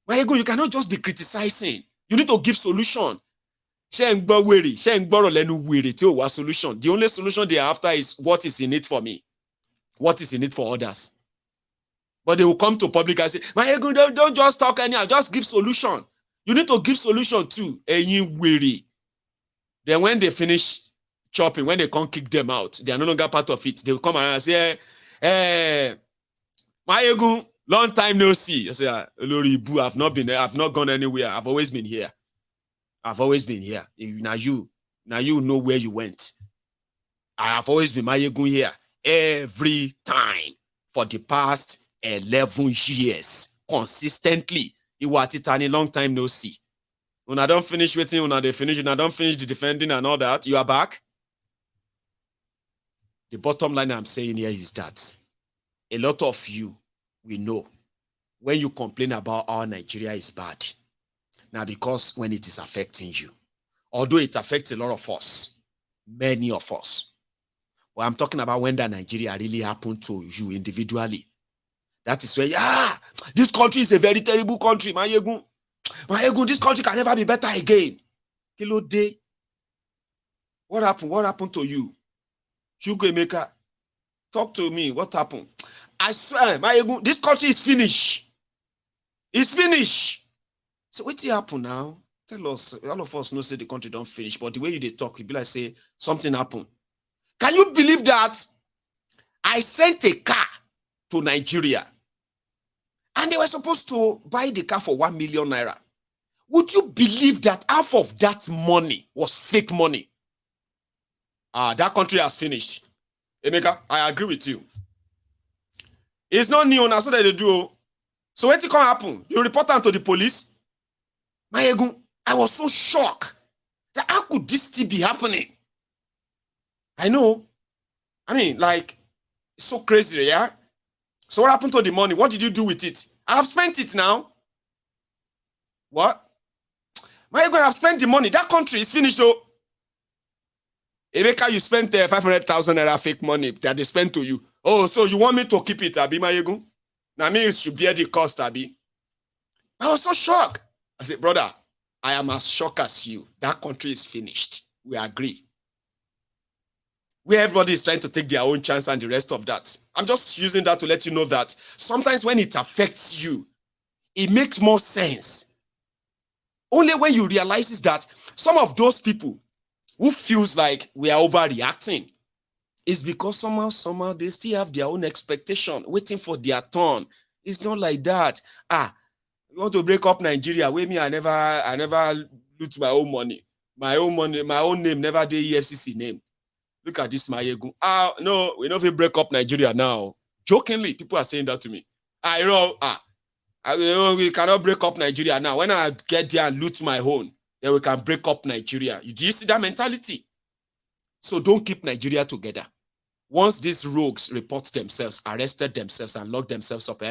Mayegun, you cannot just be criticizing. You need to give solution. Solution. The only solution they are after is what is in it for me. What is in it for others. But they will come to public and say, Mayegun, don't just talk anyhow. Just give solution. You need to give solution too. Then when they finish chopping, when they can't kick them out, they are no longer part of it. They will come around and say, Mayegun, long time no see. I say, Oloribu, I've not been there. I've not gone anywhere. I've always been here. Now you know where you went. I have always been Mayegun here every time for the past 11 years consistently. You were at it a long time no see. When I don't finish waiting, when they finish, when I don't finish the defending and all that, you are back. The bottom line I'm saying here is that a lot of you, we know when you complain about how Nigeria is bad. Now, because when it is affecting you, although it affects a lot of us, many of us, well, I'm talking about when that Nigeria really happened to you individually. That is where, this country is a very terrible country, Mayegun, this country can never be better again. Kilo day. What happened? What happened to you? Shugo Emeka, talk to me. What happened? I swear, Mayegun, this country is finished. It's finished. So what happened now? Tell us. All of us know say the country don't finish, but the way you talk, you be like say something happened. Can you believe that? I sent a car to Nigeria, and they were supposed to buy the car for 1 million naira. Would you believe that half of that money was fake money? That country has finished. Emeka, I agree with you. It's not new, that's what they do. So what can happen? You report them to the police? Mayegun, I was so shocked that how could this still be happening? I know. I mean, like, it's so crazy, yeah? So what happened to the money? What did you do with it? I have spent it now. What? Mayegun, I have spent the money. That country is finished, though. Emeka, you spent 500,000 naira fake money that they spent to you. Oh, so you want me to keep it, Abi, Mayegun? Now, me should bear the cost, Abi. I was so shocked. I said, brother, I am as shocked as you. That country is finished. We agree. where everybody is trying to take their own chance and the rest of that. I'm just using that to let you know that sometimes when it affects you, it makes more sense. Only when you realize is that some of those people who feels like we are overreacting is because somehow they still have their own expectation, waiting for their turn. It's not like that. You want to break up Nigeria? Wait me, I never loot my own money. My own name never did EFCC name. Look at this Mayegun. No, we don't break up Nigeria now. Jokingly, people are saying that to me. We cannot break up Nigeria now. When I get there and loot my own, then we can break up Nigeria. Do you see that mentality? So don't keep Nigeria together. Once these rogues report themselves, arrested themselves, and lock themselves up,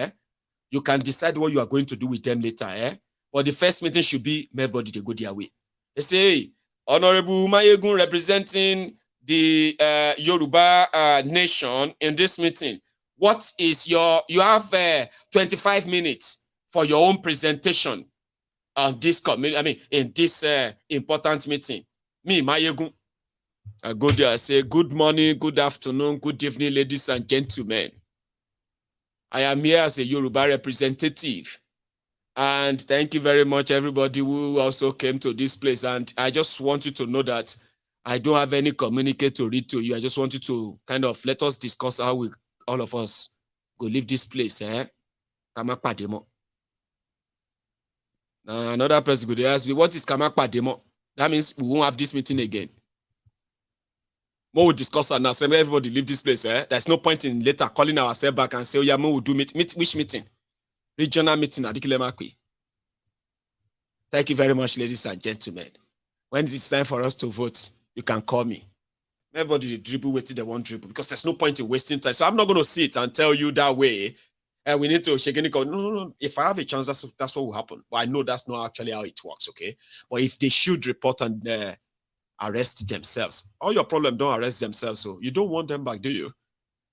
you can decide what you are going to do with them later. But the first meeting should be everybody to go their way. They say, hey, Honorable Mayegun representing the Yoruba nation in this meeting. What is you have 25 minutes for your own presentation on this in this important meeting. Me, Mayegun, I go there, I say, good morning, good afternoon, good evening, ladies and gentlemen. I am here as a Yoruba representative. And thank you very much, everybody who also came to this place. And I just want you to know that I don't have any communique to read to you. I just want you to kind of let us discuss how we, all of us, go leave this place. Kamakpademo. Now, another person could ask me, what is Kamakpademo? That means we won't have this meeting again. More we'll discuss and now say everybody leave this place. There's no point in later calling ourselves back and say, oh yeah, more we'll do meet which meeting? Regional meeting at Dikilemakwi. Thank you very much, ladies and gentlemen. When it's time for us to vote, you can call me. Everybody dribble wait till they want dribble because there's no point in wasting time. So I'm not going to sit and tell you that way. And we need to shake any. No. If I have a chance, that's what will happen. But I know that's not actually how it works, okay? But if they should report and arrest themselves, all your problem don't arrest themselves. So you don't want them back, do you?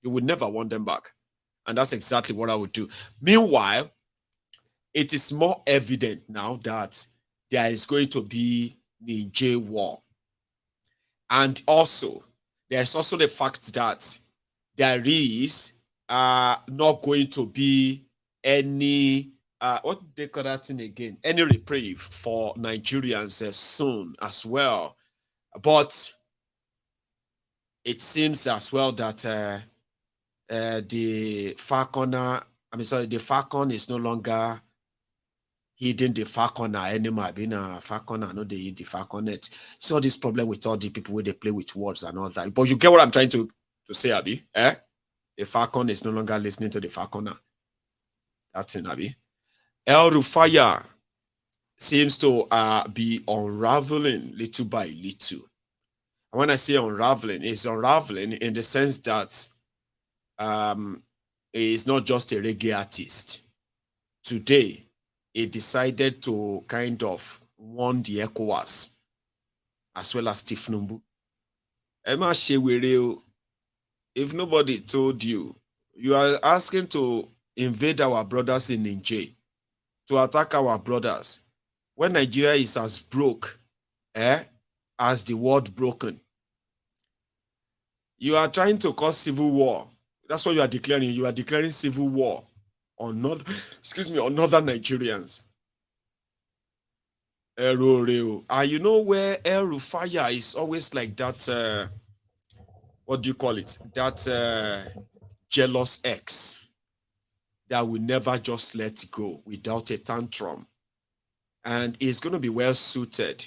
You would never want them back. And that's exactly what I would do. Meanwhile, it is more evident now that there is going to be Niger war. And also, there's also the fact that there is not going to be any, what they call that thing again? Any reprieve for Nigerians soon as well. But it seems as well that the Falcon is no longer hidden the Falconer anymore. Being a Falconer, no, they hid the Falconet. So this problem with all the people where they play with words and all that. But you get what I'm trying to say, Abi? The Falcon is no longer listening to the Falconer. That's in Abi. El Rufaya seems to be unraveling little by little. And when I say unraveling, it's unraveling in the sense that he's not just a reggae artist. Today, he decided to kind of warn the ECOWAS as well as Tinubu. If nobody told you, you are asking to invade our brothers in Niger, to attack our brothers, when Nigeria is as broke as the world broken. You are trying to cause civil war. That's what you are declaring. You are declaring civil war on northern Nigerians. And you know where El Rufaya is always like that, what do you call it? That jealous ex that will never just let go without a tantrum. And is going to be well suited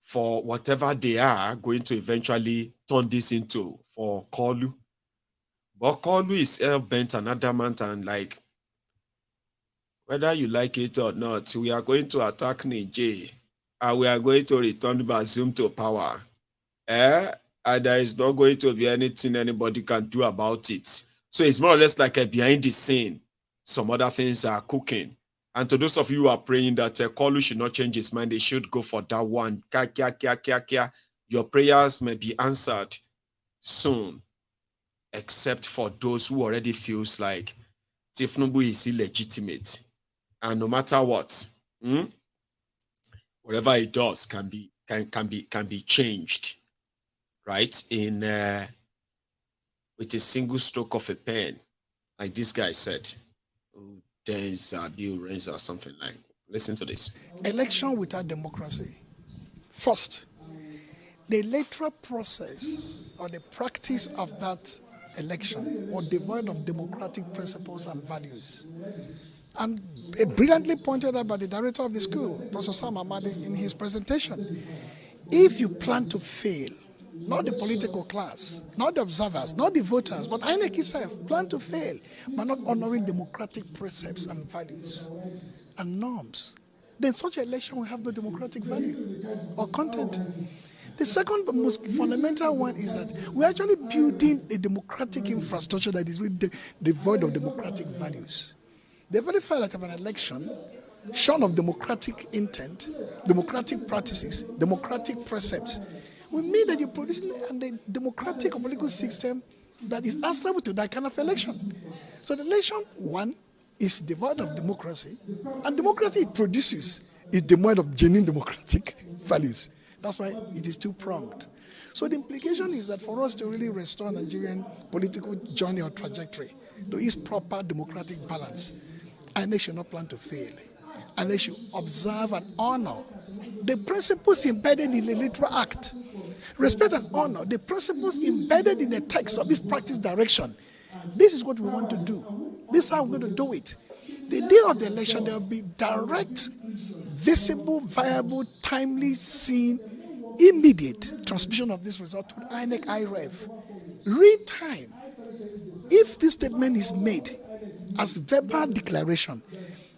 for whatever they are going to eventually turn this into for Kolu. But Kolu is hell-bent and adamant and like, whether you like it or not, we are going to attack Niger and we are going to return Bazoum to power. And there is not going to be anything anybody can do about it. So it's more or less like a behind the scene. Some other things are cooking. And to those of you who are praying that Kolu should not change his mind, they should go for that one. Your prayers may be answered soon, except for those who already feels like Tinubu is illegitimate. And no matter what, whatever he does can be changed. right? In with a single stroke of a pen, like this guy said, Bill Renz or something like. Listen to this. Election without democracy. First, the electoral process or the practice of that election was devoid of democratic principles and values. And brilliantly pointed out by the director of the school, Professor Sam Amadi, in his presentation. If you plan to fail, not the political class, not the observers, not the voters, but INEC itself plan to fail by not honoring democratic precepts and values and norms, then such an election will have no democratic value or content. The second most fundamental one is that we're actually building a democratic infrastructure that is really devoid of democratic values. The very fact that of an election shorn of democratic intent, democratic practices, democratic precepts, will mean that you're producing a democratic or political system that is answerable to that kind of election. So the election, one, is devoid of democracy, and democracy it produces is devoid of genuine democratic values. That's why it is two-pronged. So the implication is that for us to really restore Nigerian political journey or trajectory to its proper democratic balance, and they should not plan to fail. And they should observe and honor the principles embedded in the Electoral Act. Respect and honor the principles embedded in the text of this practice direction. This is what we want to do. This is how we're going to do it. The day of the election, there will be direct, visible, viable, timely, seen, immediate transmission of this result to INEC IREV. Real time. If this statement is made as verbal declaration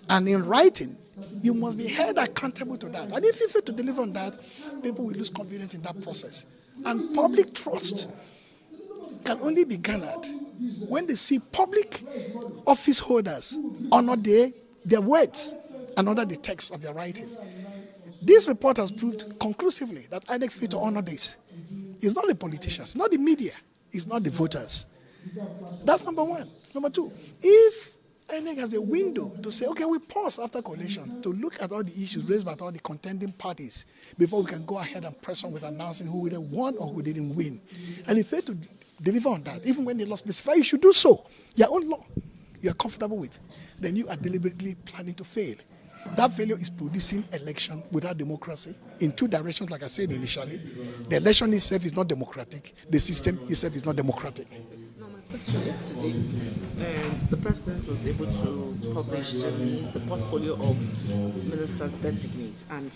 and in writing, you must be held accountable to that. And if you fail to deliver on that, people will lose confidence in that process. And public trust can only be garnered when they see public office holders honor their words and honor the text of their writing. This report has proved conclusively that INEC failed to honor this. It's not the politicians, not the media, it's not the voters. That's number one. Number two, if INEC has a window to say, okay, we pause after coalition to look at all the issues raised by all the contending parties before we can go ahead and press on with announcing who either won or who didn't win. And if fail to deliver on that, even when the law specifies you should do so, your own law, you're comfortable with, then you are deliberately planning to fail. That failure is producing election without democracy in two directions, like I said initially. The election itself is not democratic. The system itself is not democratic. Now, my question is today, the president was able to publish to me the portfolio of ministers designate, and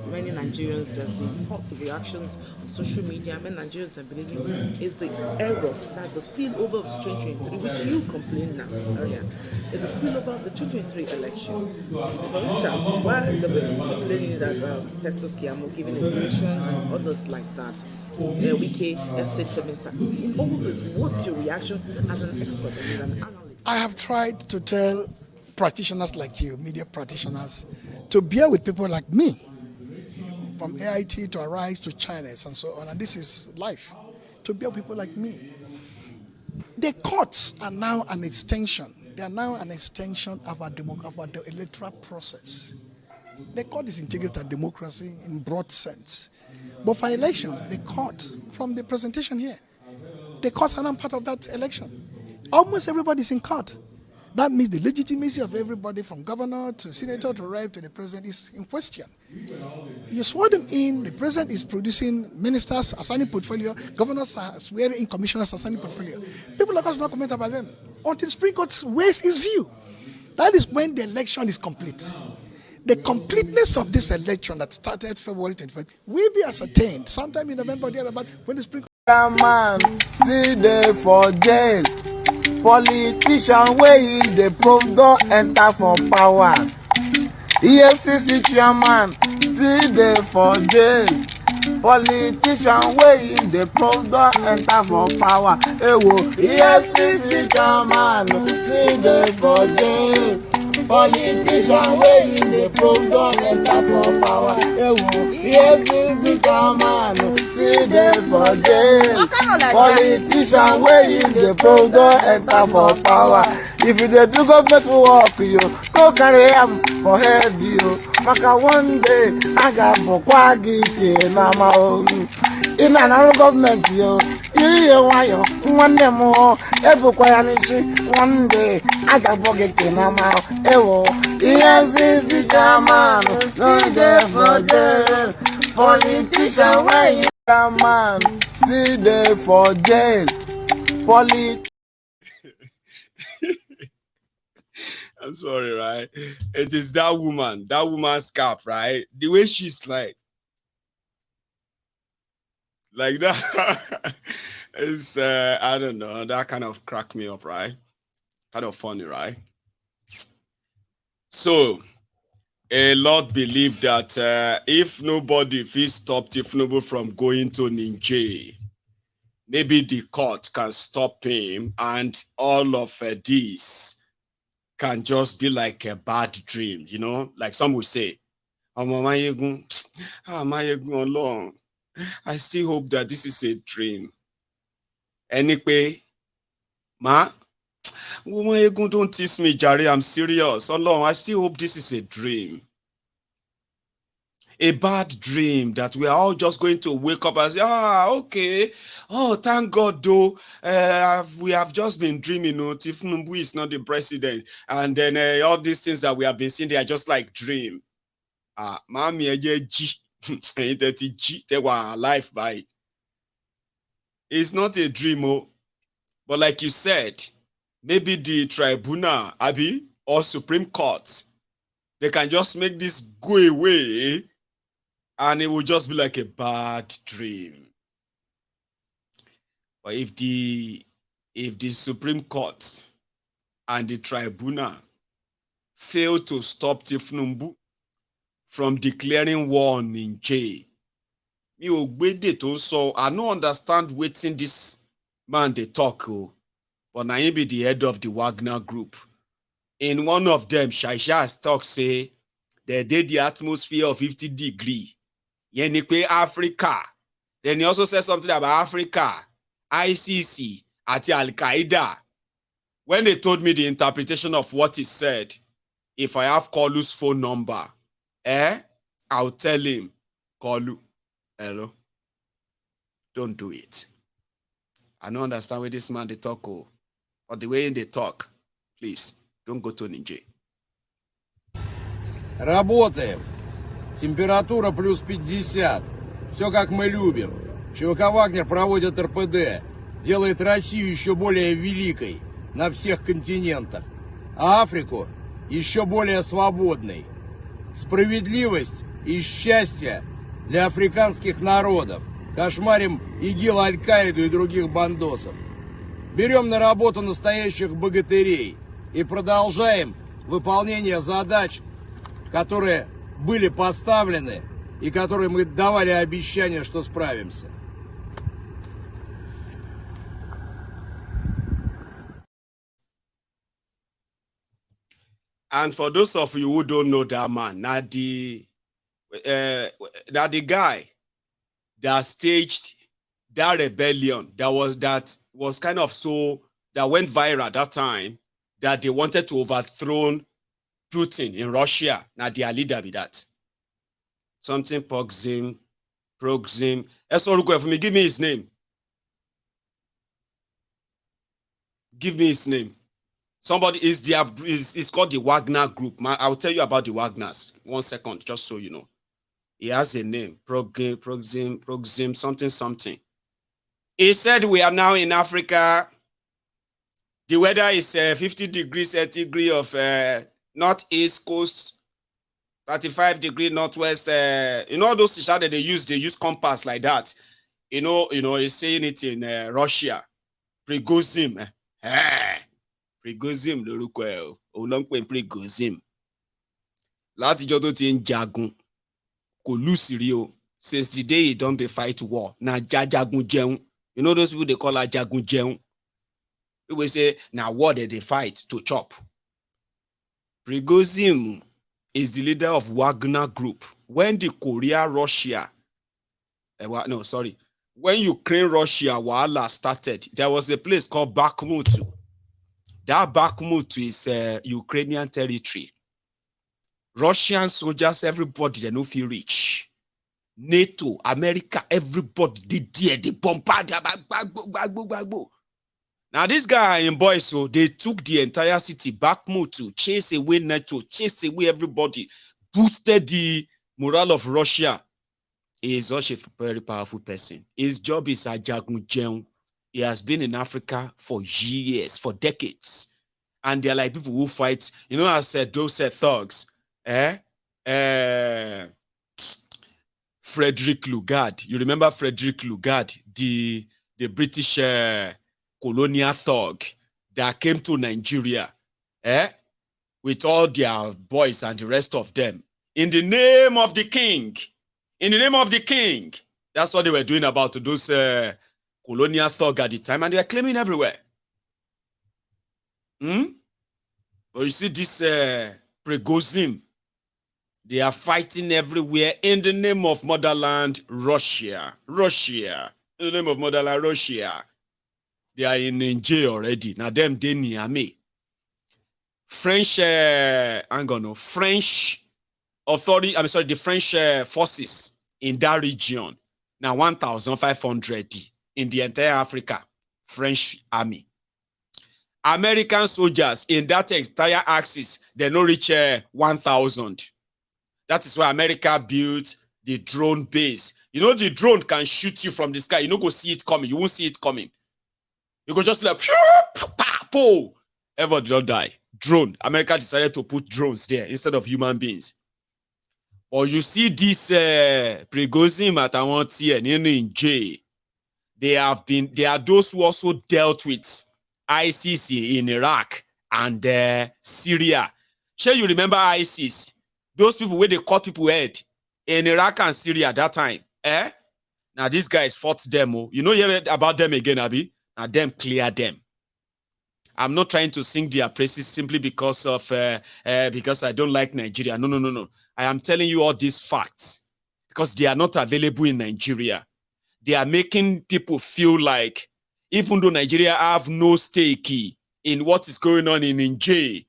many Nigerians, there's been hot reactions on social media. Many Nigerians are believing it's the error that the spillover of 2023, which you complained now earlier, is the spillover of the 2023 election. For instance, while they were complaining that Festus Keyamo giving information and others like that, Wike, State Minister, in all this, what's your reaction as an expert and an analyst? I have tried to tell practitioners like you, media practitioners, to bear with people like me, from AIT to Arise to Chinese and so on, and this is life, to bear with people like me. The courts are now an extension. They are now an extension of our the electoral process. The court is integrated to democracy in broad sense. But for elections, the court, from the presentation here, the courts are not part of that election. Almost everybody is in court. That means the legitimacy of everybody from governor to senator to rep to the president is in question. You swore them in, the president is producing ministers assigning portfolio, governors are swearing in commissioners assigning portfolio. People like us do not comment about them until Supreme Court weighs its view. That is when the election is complete. The completeness of this election that started February 25th will be ascertained sometime in November or thereabout when the Supreme Court. Man, see there for jail. Politician wey in the probe don enter for power. EFCC chairman still dey for jail. Politician wey in the probe don enter for power. Ewo, EFCC chairman still dey for jail. Politician wey in the probe don enter for power. Ewo, EFCC chairman still dey for jail. Politician wey in the probe don enter for power. If you dey do government work, you no carry am for head, you. Maka one day, I got bokwa gike na ma own. in another government, yo. You why one them more, ever one day. I can forget him, Mama. Ewo, yes, is the German, no there for jail. Politician, where you man, still there for jail. I'm sorry, right? It is that woman's cap, right? The way she's like that is I don't know, that kind of cracked me up, right? Kind of funny, right? So a lot believe that if nobody stop Tinubu from going to Niger, maybe the court can stop him, and all of this can just be like a bad dream, you know, like some would say, along. I still hope that this is a dream. Anyway, ma, don't tease me, Jerry. I'm serious. Along, I still hope this is a dream. A bad dream that we are all just going to wake up and say, okay. Oh, thank God, though. We have just been dreaming, Tinubu is not the president. And then all these things that we have been seeing, they are just like dream. Mommy, they were alive by. It's not a dream, but like you said, maybe the tribunal, Abi, or Supreme Court, they can just make this go away, and it will just be like a bad dream. But if the Supreme Court and the tribunal fail to stop Tinubu from declaring war on Niger, I don't understand wetin this man they talk, but now he be the head of the Wagner group. In one of them, Shaisha talk say they did the atmosphere of 50 degrees. Africa. Then he also said something about Africa, ICC, at Al-Qaeda. When they told me the interpretation of what he said, if I have Kolu's phone number, I'll tell him, Kolu, hello, don't do it. I don't understand where this man they talk, but the way they talk, please, don't go to Niger. Работаем. Температура плюс 50. Все как мы любим. ЧВК «Вагнер» проводит РПД. Делает Россию еще более великой на всех континентах. А Африку еще более свободной. Справедливость и счастье для африканских народов. Кошмарим ИГИЛ, Аль-Каиду и других бандосов. Берем на работу настоящих богатырей. И продолжаем выполнение задач, которые были поставлены и которые мы давали обещание, что справимся. And for those of you who don't know that man, now the guy that staged that rebellion that was kind of that went viral at that time, that they wanted to overthrow Putin in Russia. Now their leader be that. Something Proxim. For me, give me his name. Give me his name. Somebody is called the Wagner Group. I'll tell you about the Wagners. 1 second, just so you know. He has a name. Proxim, something. He said we are now in Africa. The weather is 50 degrees centigrade of northeast coast, 35 degree northwest. Those t-shirts that they use compass like that. He's saying it in Russia. Prigozhin. Prigozhin lórúkọ ẹ̀ òun ló ń pè Prigozhin. Látijọ́ tó ti ń jagun kò lùsì rí o. Since the day he don dey fight war, na jagun jẹun. You know those people they call jagun jẹun. People say na war they fight to chop. Prigozhin is the leader of Wagner Group. When the when Ukraine-Russia wahala started, there was a place called Bakhmut. That Bakhmut is Ukrainian territory. Russian soldiers, everybody, they no feel rich. NATO, America, everybody did there, they bombarded. Now, this guy in boys, so they took the entire city back move to chase away NATO, chase away everybody, boosted the morale of Russia. He is such a very powerful person. His job is Ajagun Jeun. He has been in Africa for years, for decades. And they're like people who fight, you know, as those thugs. Frederick Lugard. You remember Frederick Lugard, the British colonial thug that came to Nigeria with all their boys and the rest of them. In the name of the king. In the name of the king. That's what they were doing about those colonial thugs at the time, and they were claiming everywhere. But you see this Prigozhin, they are fighting everywhere in the name of motherland Russia. Russia. In the name of motherland Russia. They are in Niger already. Now them they near me. French French authority, the French forces in that region. Now 1,500 in the entire Africa. French army. American soldiers in that entire axis, they no reach 1,000. That is why America built the drone base. You know, the drone can shoot you from the sky. You don't go see it coming. You won't see it coming. You go just like, ever don't die. Drone. America decided to put drones there instead of human beings. Or you see this Prigozhin at in jail. They are those who also dealt with ISIS in Iraq and Syria. Sure, you remember ISIS? Those people where they cut people head in Iraq and Syria at that time. Now these guys fought them. You know, you read about them again, Abi? Now them clear them. I'm not trying to sing their praises simply because of because I don't like Nigeria. No. I am telling you all these facts because they are not available in Nigeria. They are making people feel like even though Nigeria have no stake in what is going on in Niger,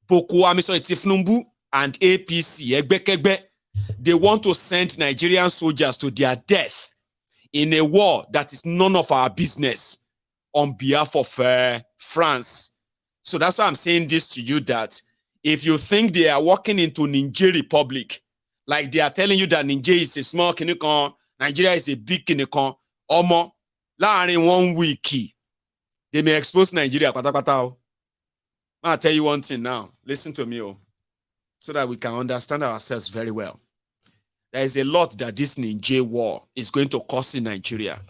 Tinubu and APC, they want to send Nigerian soldiers to their death in a war that is none of our business on behalf of France. So that's why I'm saying this to you, that if you think they are walking into Niger Republic, like they are telling you that Niger is a small kinikon, Nigeria is a big kinikon, omo, in 1 week, they may expose Nigeria. I'll tell you one thing now. Listen to me, so that we can understand ourselves very well. There is a lot that this Niger war is going to cause in Nigeria.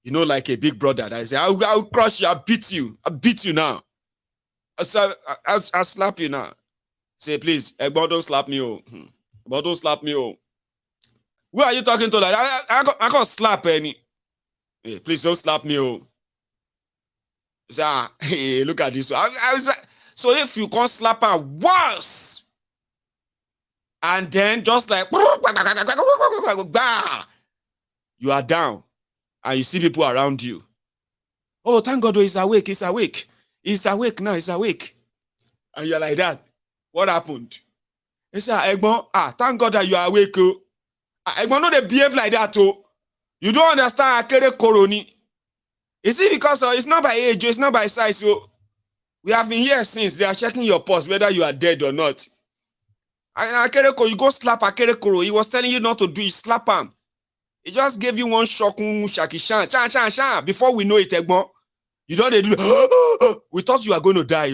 You know, like a big brother that say, I'll crush you, I'll beat you now. I'll slap you now. Say, please, Egbo, don't slap me, Egbo, don't slap me, Who are you talking to? Like, I can't slap any. Hey, please don't slap me, Say, hey, look at this. So if you can't slap her once, and then just like, you are down, and you see people around you. Oh, thank God, he's awake, he's awake. He's awake now, he's awake. And you're like that. What happened? He said, Egbo, thank God that you are awake. Egbo, no, they behave like that. You don't understand Akere Koroni. You see, because it's not by age, it's not by size. We have been here since. They are checking your pulse, whether you are dead or not. And Akere Koro, you go slap Akere Koro. He was telling you not to do it, slap him. He just gave you one shock, shaki shan, chan. Before we know it, Egbo, you don't do. We thought you are going to die.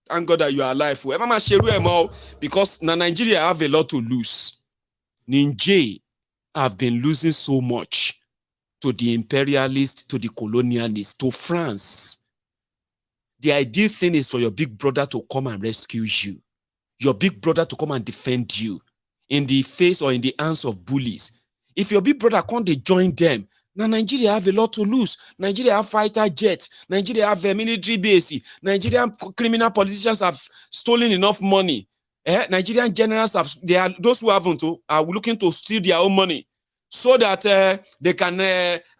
Thank God that you are alive. Because Nigeria have a lot to lose. Niger have been losing so much to the imperialists, to the colonialists, to France. The ideal thing is for your big brother to come and rescue you. Your big brother to come and defend you in the face or in the hands of bullies. If your big brother can't join them, now Nigeria have a lot to lose. Nigeria have fighter jets. Nigeria have a military base. Nigerian criminal politicians have stolen enough money. Nigerian generals have, those who haven't are looking to steal their own money so that they can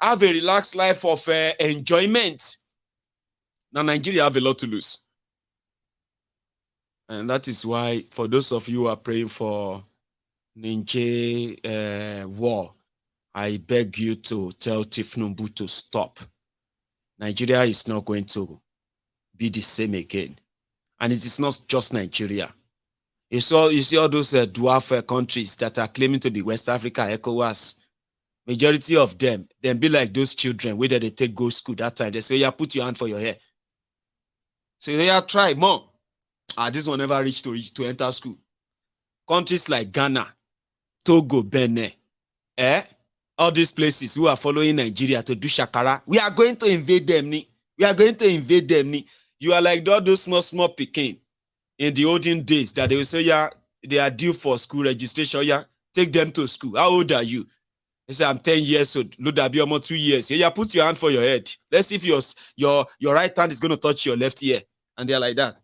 have a relaxed life of enjoyment. Now Nigeria have a lot to lose. And that is why, for those of you who are praying for Ninja war, I beg you to tell Tinubu to stop. Nigeria is not going to be the same again. And it is not just Nigeria. You see all those dwarf countries that are claiming to be West Africa, ECOWAS. Majority of them be like those children where they take go school that time. They say, yeah, put your hand for your hair. So yeah, try more. This one never reached to enter school. Countries like Ghana, Togo, Benin, all these places who are following Nigeria to do shakara, we are going to invade them. We are going to invade them. You are like all those small Peking in the olden days that they will say, yeah, they are due for school registration. Yeah, take them to school. How old are you? They say, I'm 10 years old. Look, that be almost 2 years. Yeah, put your hand for your head. Let's see if your right hand is going to touch your left ear. And they're like that.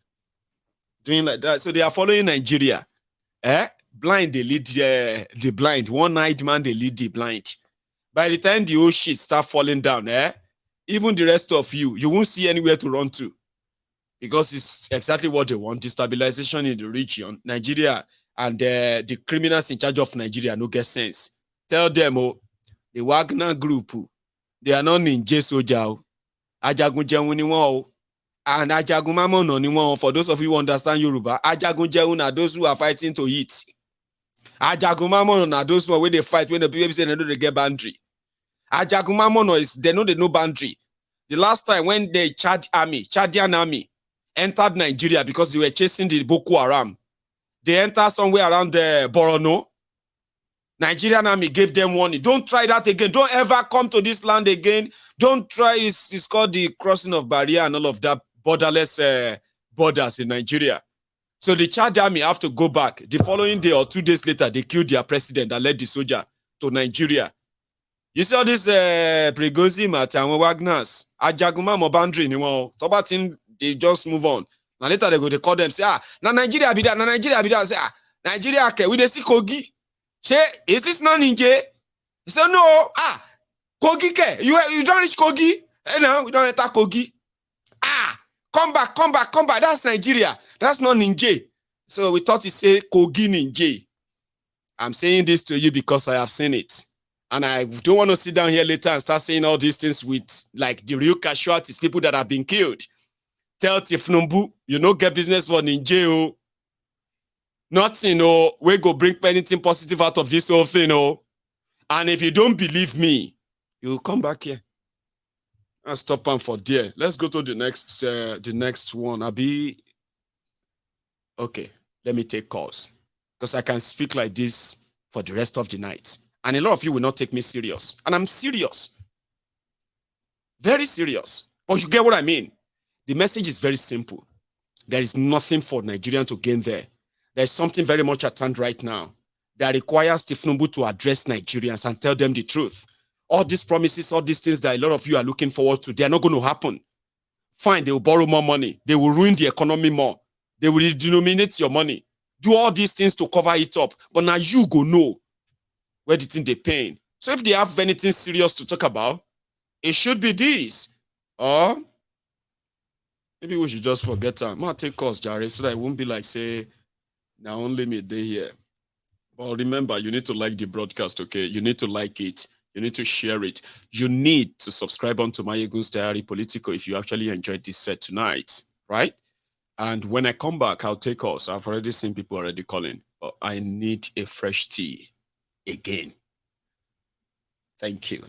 Doing like that. So they are following Nigeria. Blind, they lead the blind. One-eyed man, they lead the blind. By the time the whole shit start falling down, even the rest of you won't see anywhere to run to. Because it's exactly what they want, destabilization in the region. Nigeria and the criminals in charge of Nigeria no get sense. Tell them, the Wagner group, they are not ninja soldier. Ajagun jẹun ni wọ́n o. And Ajagun Mamono ni wọ́n. For those of you who understand Yoruba, Ajagun jẹun are those who are fighting to eat. Ajagun Mamono are those who they fight when the people say they know they get boundary. Ajagun Mamono is they know no boundary. The last time when the Chadian army entered Nigeria because they were chasing the Boko Haram, they entered somewhere around Borno. Nigerian army gave them warning. Don't try that again. Don't ever come to this land again. Don't try. It's called the crossing of barrier and all of that borderless borders in Nigeria. So the Chad army have to go back. The following day or 2 days later, they killed their president and led the soldier to Nigeria. You see all this Prigozhin and Wagners, Ajaguma Mobandri, they just move on. Now later they call them, say, now Nigeria be that, say, Nigeria, okay, we dey see Kogi. Say, is this not Ninja? He said, no, Kogi ke, you don't reach Kogi. No, we don't enter Kogi. Come back, that's Nigeria. That's not Ninja. So we thought he said Kogi Ninja. I'm saying this to you because I have seen it. And I don't want to sit down here later and start saying all these things with like the real casualties, people that have been killed. Tell Tinubu, you no get business for Ninja. Nothing, we go bring anything positive out of this whole thing, And if you don't believe me, you'll come back here. I'll stop on for there. Let's go to the next one. Okay, let me take calls. Because I can speak like this for the rest of the night. And a lot of you will not take me serious. And I'm serious. Very serious. But you get what I mean? The message is very simple. There is nothing for Nigerians to gain there. There's something very much at hand right now that requires Tinubu to address Nigerians and tell them the truth. All these promises, all these things that a lot of you are looking forward to, they are not going to happen. Fine, they will borrow more money. They will ruin the economy more. They will denominate your money. Do all these things to cover it up. But now you go know where the thing they paying. So if they have anything serious to talk about, it should be this. Or maybe we should just forget them. I'm going to take calls, Jared, so that it won't be like, say, now only me day here. Well, remember, you need to like the broadcast, okay? You need to like it. You need to share it. You need to subscribe onto Mayegun's Diary Politico if you actually enjoyed this set tonight, right? And when I come back, I'll take calls. I've already seen people already calling. But I need a fresh tea again. Thank you.